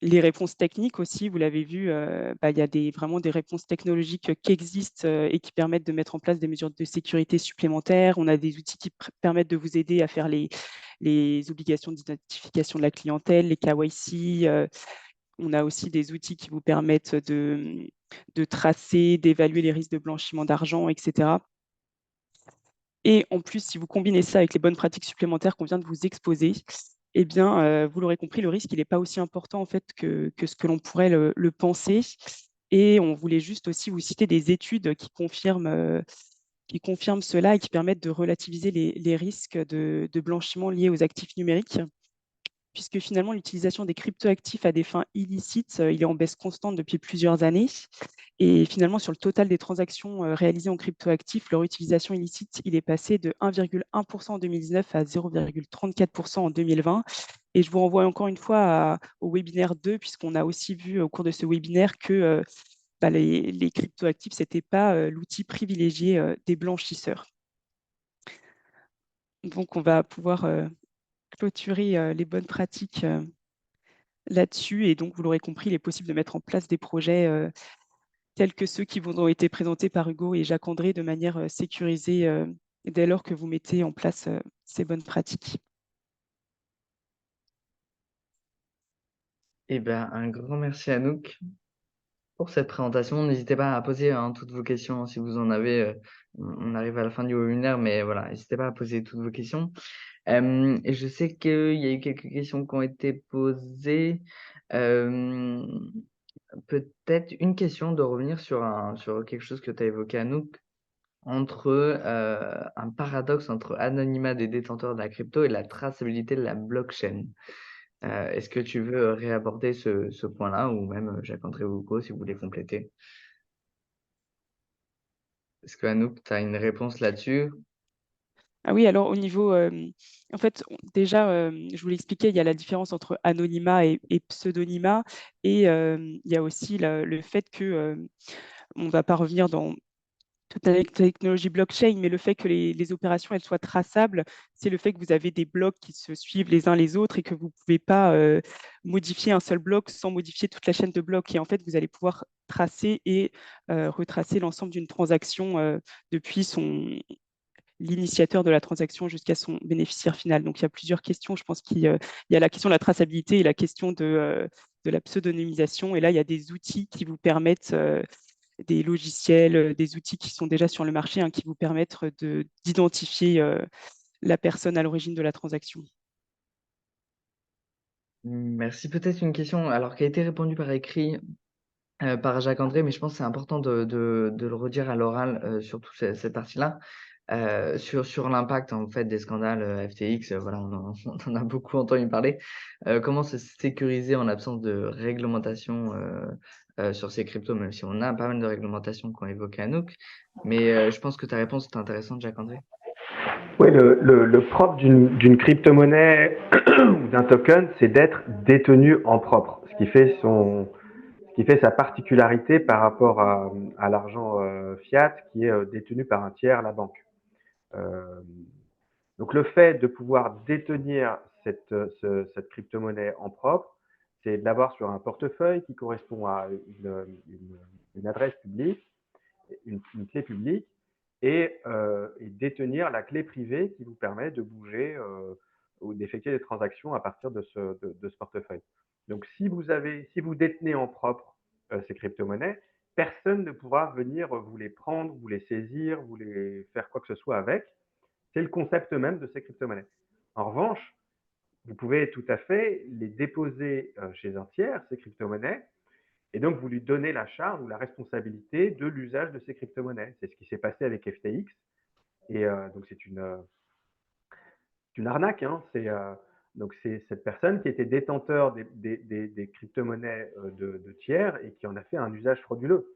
les réponses techniques aussi, vous l'avez vu, il y a vraiment des réponses technologiques qui existent et qui permettent de mettre en place des mesures de sécurité supplémentaires. On a des outils qui permettent de vous aider à faire les obligations d'identification de la clientèle, les KYC. On a aussi des outils qui vous permettent de tracer, d'évaluer les risques de blanchiment d'argent, etc. Et en plus, si vous combinez ça avec les bonnes pratiques supplémentaires qu'on vient de vous exposer, eh bien, vous l'aurez compris, le risque, il n'est pas aussi important en fait que ce que l'on pourrait le penser. Et on voulait juste aussi vous citer des études qui confirment cela et qui permettent de relativiser les risques de blanchiment liés aux actifs numériques, puisque finalement, l'utilisation des cryptoactifs à des fins illicites, il est en baisse constante depuis plusieurs années. Et finalement, sur le total des transactions réalisées en cryptoactifs, leur utilisation illicite, il est passé de 1,1% en 2019 à 0,34% en 2020. Et je vous renvoie encore une fois au webinaire 2, puisqu'on a aussi vu au cours de ce webinaire que les cryptoactifs, ce n'était pas l'outil privilégié des blanchisseurs. Donc, on va pouvoir clôturer les bonnes pratiques là-dessus. Et donc, vous l'aurez compris, il est possible de mettre en place des projets tels que ceux qui vous ont été présentés par Hugo et Jacques-André de manière sécurisée dès lors que vous mettez en place ces bonnes pratiques. Eh ben, un grand merci à Anouk pour cette présentation. N'hésitez pas à poser toutes vos questions si vous en avez. On arrive à la fin du webinaire, mais voilà, n'hésitez pas à poser toutes vos questions. Et je sais qu'il y a eu quelques questions qui ont été posées. Peut-être une question de revenir sur quelque chose que tu as évoqué, Anouk, entre un paradoxe entre anonymat des détenteurs de la crypto et la traçabilité de la blockchain. Est-ce que tu veux réaborder ce point-là, ou même Jacques-André ou Hugo, si vous voulez compléter? Est-ce que Anouk, tu as une réponse là-dessus? Ah oui, alors au niveau, en fait, déjà, je vous l'expliquais, il y a la différence entre anonymat et pseudonymat, et il y a aussi le fait que, on ne va pas revenir dans toute la technologie blockchain, mais le fait que les opérations elles soient traçables, c'est le fait que vous avez des blocs qui se suivent les uns les autres et que vous ne pouvez pas modifier un seul bloc sans modifier toute la chaîne de blocs. Et en fait, vous allez pouvoir tracer et retracer l'ensemble d'une transaction depuis l'initiateur de la transaction jusqu'à son bénéficiaire final. Donc, il y a plusieurs questions. Je pense qu'il y a la question de la traçabilité et la question de la pseudonymisation. Et là, il y a des outils qui vous permettent des logiciels, des outils qui sont déjà sur le marché, qui vous permettent d'identifier la personne à l'origine de la transaction. Merci. Peut-être une question, alors qui a été répondue par écrit par Jacques-André, mais je pense que c'est important de le redire à l'oral, surtout cette partie-là, sur l'impact en fait des scandales FTX. Voilà, on en a beaucoup entendu parler. Comment se sécuriser en l'absence de réglementation sur ces cryptos, même si on a pas mal de réglementations qu'on évoquait à Anouk. Mais je pense que ta réponse est intéressante, Jacques-André. Oui, le propre d'une crypto-monnaie ou d'un token, c'est d'être détenu en propre, ce qui fait sa particularité par rapport à l'argent fiat qui est détenu par un tiers, la banque. Donc le fait de pouvoir détenir cette crypto-monnaie en propre, c'est de l'avoir sur un portefeuille qui correspond à une adresse publique, une clé publique, et détenir la clé privée qui vous permet de bouger ou d'effectuer des transactions à partir de ce portefeuille. Donc, si vous détenez en propre ces crypto-monnaies, personne ne pourra venir vous les prendre, vous les saisir, vous les faire quoi que ce soit avec. C'est le concept même de ces crypto-monnaies. En revanche, vous pouvez tout à fait les déposer chez un tiers, ces crypto-monnaies, et donc vous lui donnez la charge ou la responsabilité de l'usage de ces crypto-monnaies. C'est ce qui s'est passé avec FTX. Et donc c'est une arnaque, hein. Donc c'est cette personne qui était détenteur des crypto-monnaies de tiers et qui en a fait un usage frauduleux.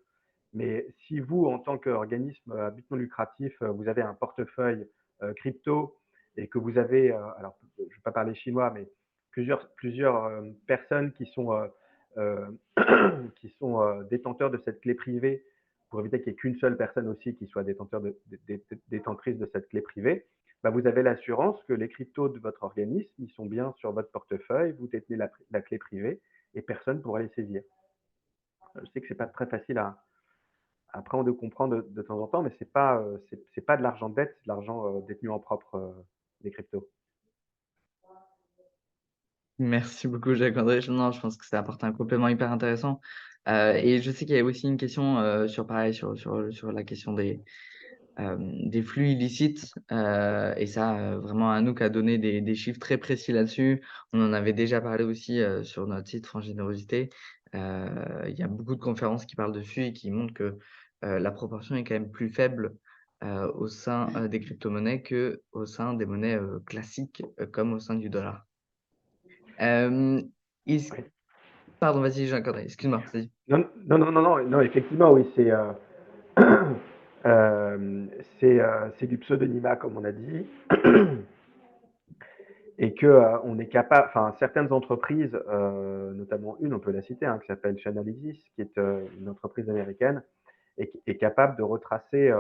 Mais si vous, en tant qu'organisme à but non lucratif, vous avez un portefeuille crypto et que vous avez, alors je ne vais pas parler chinois, mais plusieurs personnes qui sont, détenteurs de cette clé privée, pour éviter qu'il n'y ait qu'une seule personne aussi qui soit détentrice de cette clé privée, bah, vous avez l'assurance que les cryptos de votre organisme, ils sont bien sur votre portefeuille, vous détenez la clé privée et personne ne pourra les saisir. Je sais que ce n'est pas très facile à apprendre de comprendre de temps en temps, mais c'est pas de l'argent dette, c'est de l'argent détenu en propre des cryptos. Merci beaucoup, Jacques-André. Non, je pense que ça apporte un complément hyper intéressant. Et je sais qu'il y a aussi une question sur la question des flux illicites. Et ça, vraiment, Anouk a donné des chiffres très précis là-dessus. On en avait déjà parlé aussi sur notre site France Générosité. Il y a beaucoup de conférences qui parlent dessus et qui montrent que la proportion est quand même plus faible au sein des crypto-monnaies qu'au sein des monnaies classiques comme au sein du dollar. Est-ce- Oui. Pardon, vas-y, Jacques-André, excuse-moi. Vas-y. Non, effectivement, oui, c'est du pseudonymat, comme on a dit, et que on est capable, enfin, certaines entreprises, notamment une, on peut la citer, hein, qui s'appelle Chainalysis, qui est une entreprise américaine, et qui est capable de retracer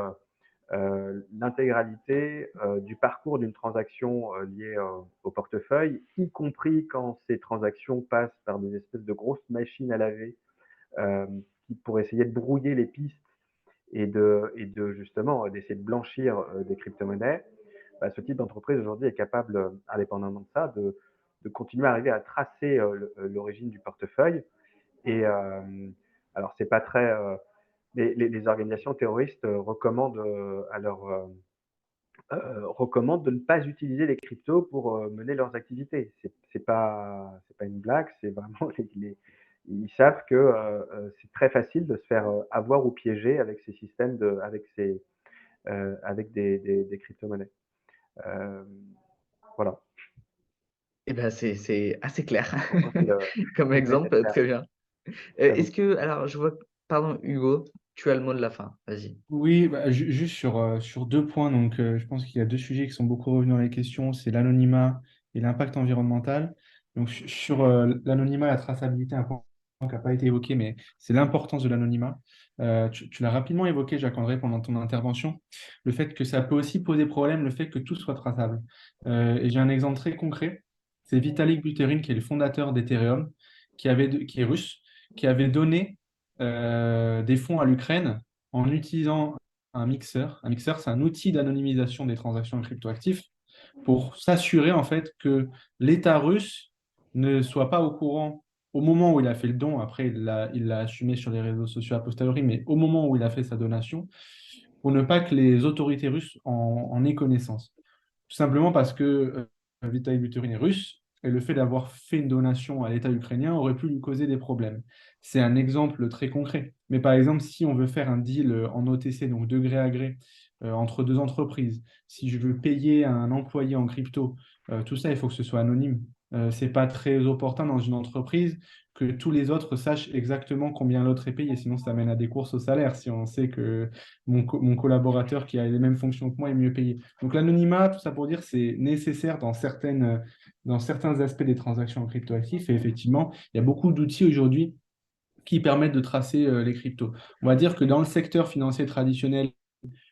l'intégralité du parcours d'une transaction liée au portefeuille, y compris quand ces transactions passent par des espèces de grosses machines à laver pour essayer de brouiller les pistes et de justement d'essayer de blanchir des crypto-monnaies. Bah, ce type d'entreprise aujourd'hui est capable, indépendamment de ça, de continuer à arriver à tracer l'origine du portefeuille. Et alors, c'est pas très. Les organisations terroristes recommandent recommandent de ne pas utiliser les cryptos pour mener leurs activités. C'est pas une blague, c'est vraiment ils savent que c'est très facile de se faire avoir ou piéger avec ces systèmes avec des crypto-monnaies. Voilà. Eh ben, c'est assez clair C'est comme c'est exemple, clair. très bien. À vous. Est-ce que, alors, je vois, pardon, Hugo, tu as le mot de la fin, vas-y. Oui, bah, juste sur deux points. Donc, je pense qu'il y a deux sujets qui sont beaucoup revenus dans les questions, c'est l'anonymat et l'impact environnemental. Donc, sur l'anonymat, la traçabilité, un point qui n'a pas été évoqué, mais c'est l'importance de l'anonymat. Tu l'as rapidement évoqué, Jacques-André, pendant ton intervention, le fait que ça peut aussi poser problème, le fait que tout soit traçable. Et j'ai un exemple très concret, c'est Vitalik Buterin, qui est le fondateur d'Ethereum, qui est russe, qui avait donné des fonds à l'Ukraine en utilisant un mixeur. Un mixeur, c'est un outil d'anonymisation des transactions cryptoactifs pour s'assurer en fait que l'État russe ne soit pas au courant au moment où il a fait le don. Après, il l'a assumé sur les réseaux sociaux a posteriori, mais au moment où il a fait sa donation, pour ne pas que les autorités russes en aient connaissance. Tout simplement parce que Vitaly Buterin est russe et le fait d'avoir fait une donation à l'État ukrainien aurait pu lui causer des problèmes. C'est un exemple très concret. Mais par exemple, si on veut faire un deal en OTC, donc de gré à gré, entre deux entreprises, si je veux payer un employé en crypto, tout ça, il faut que ce soit anonyme. Ce n'est pas très opportun dans une entreprise que tous les autres sachent exactement combien l'autre est payé, sinon ça mène à des courses au salaire si on sait que mon collaborateur qui a les mêmes fonctions que moi est mieux payé. Donc l'anonymat, tout ça pour dire, c'est nécessaire dans certains aspects des transactions en cryptoactifs. Et effectivement, il y a beaucoup d'outils aujourd'hui qui permettent de tracer les cryptos. On va dire que dans le secteur financier traditionnel,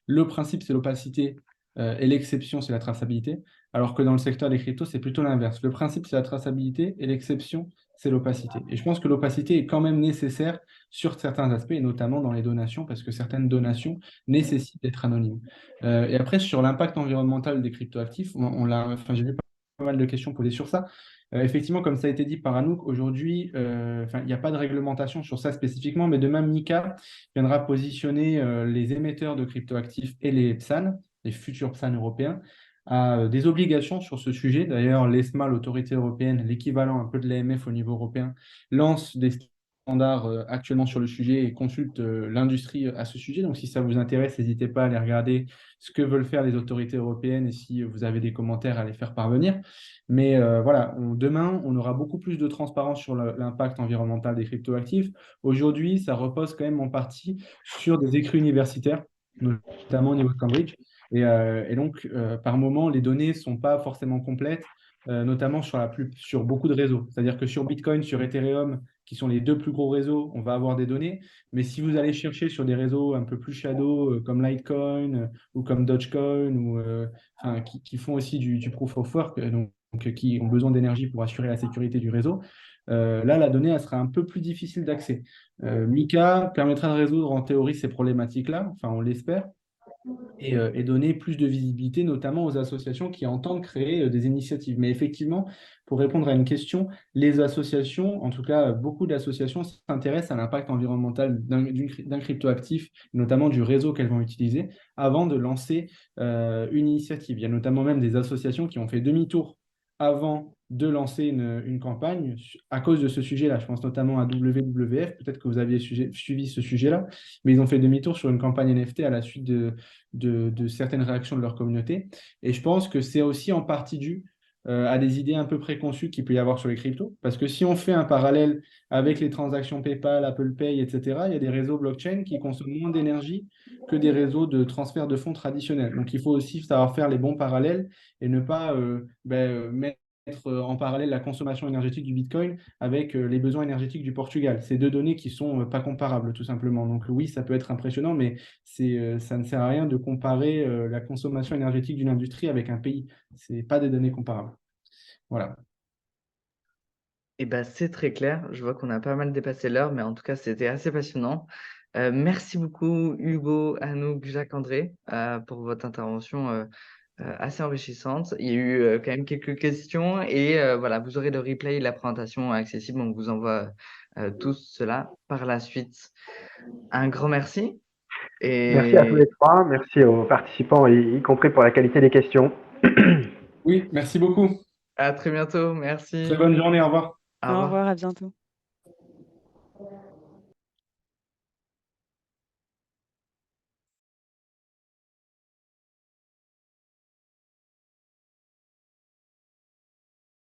le principe, c'est l'opacité. et l'exception, c'est la traçabilité, alors que dans le secteur des cryptos, c'est plutôt l'inverse. Le principe, c'est la traçabilité et l'exception, c'est l'opacité. Et je pense que l'opacité est quand même nécessaire sur certains aspects, et notamment dans les donations, parce que certaines donations nécessitent d'être anonymes. Et après, sur l'impact environnemental des cryptoactifs, j'ai vu pas mal de questions posées sur ça. Effectivement, comme ça a été dit par Anouk, aujourd'hui, il n'y a pas de réglementation sur ça spécifiquement, mais demain, MiCA viendra positionner les émetteurs de cryptoactifs et les PSAN, les futurs PSAN européens, à des obligations sur ce sujet. D'ailleurs, l'ESMA, l'autorité européenne, l'équivalent un peu de l'AMF au niveau européen, lance des standards actuellement sur le sujet et consulte l'industrie à ce sujet. Donc, si ça vous intéresse, n'hésitez pas à aller regarder ce que veulent faire les autorités européennes et si vous avez des commentaires, à les faire parvenir. Mais voilà, demain, on aura beaucoup plus de transparence sur l'impact environnemental des cryptoactifs. Aujourd'hui, ça repose quand même en partie sur des écrits universitaires, notamment au niveau de Cambridge. Et donc, par moment, les données ne sont pas forcément complètes, notamment sur beaucoup de réseaux. C'est-à-dire que sur Bitcoin, sur Ethereum, qui sont les deux plus gros réseaux, on va avoir des données. Mais si vous allez chercher sur des réseaux un peu plus shadow, comme Litecoin ou comme Dogecoin, qui font aussi du proof of work, donc qui ont besoin d'énergie pour assurer la sécurité du réseau, là, la donnée, elle sera un peu plus difficile d'accès. MiCA permettra de résoudre en théorie ces problématiques-là, enfin on l'espère, et donner plus de visibilité, notamment aux associations qui entendent créer des initiatives. Mais effectivement, pour répondre à une question, les associations, en tout cas beaucoup d'associations, s'intéressent à l'impact environnemental d'un cryptoactif, notamment du réseau qu'elles vont utiliser, avant de lancer une initiative. Il y a notamment même des associations qui ont fait demi-tour avant de lancer une campagne à cause de ce sujet-là. Je pense notamment à WWF, peut-être que vous aviez suivi ce sujet-là, mais ils ont fait demi-tour sur une campagne NFT à la suite de certaines réactions de leur communauté. Et je pense que c'est aussi en partie dû à des idées un peu préconçues qu'il peut y avoir sur les cryptos. Parce que si on fait un parallèle avec les transactions PayPal, Apple Pay, etc., il y a des réseaux blockchain qui consomment moins d'énergie que des réseaux de transfert de fonds traditionnels. Donc il faut aussi savoir faire les bons parallèles et ne pas mettre en parallèle la consommation énergétique du Bitcoin avec les besoins énergétiques du Portugal. C'est deux données qui ne sont pas comparables, tout simplement. Donc oui, ça peut être impressionnant, mais ça ne sert à rien de comparer la consommation énergétique d'une industrie avec un pays. Ce n'est pas des données comparables. Voilà. Eh ben, c'est très clair. Je vois qu'on a pas mal dépassé l'heure, mais en tout cas, c'était assez passionnant. Merci beaucoup, Hugo, Anouk, Jacques-André, pour votre intervention assez enrichissante. Il y a eu quand même quelques questions et voilà, vous aurez le replay, la présentation accessible. On vous envoie tout cela par la suite. Un grand merci. Merci à tous les trois, merci aux participants, y compris pour la qualité des questions. Oui, merci beaucoup. À très bientôt. Merci. Très bonne journée, au revoir. Au revoir. À bientôt.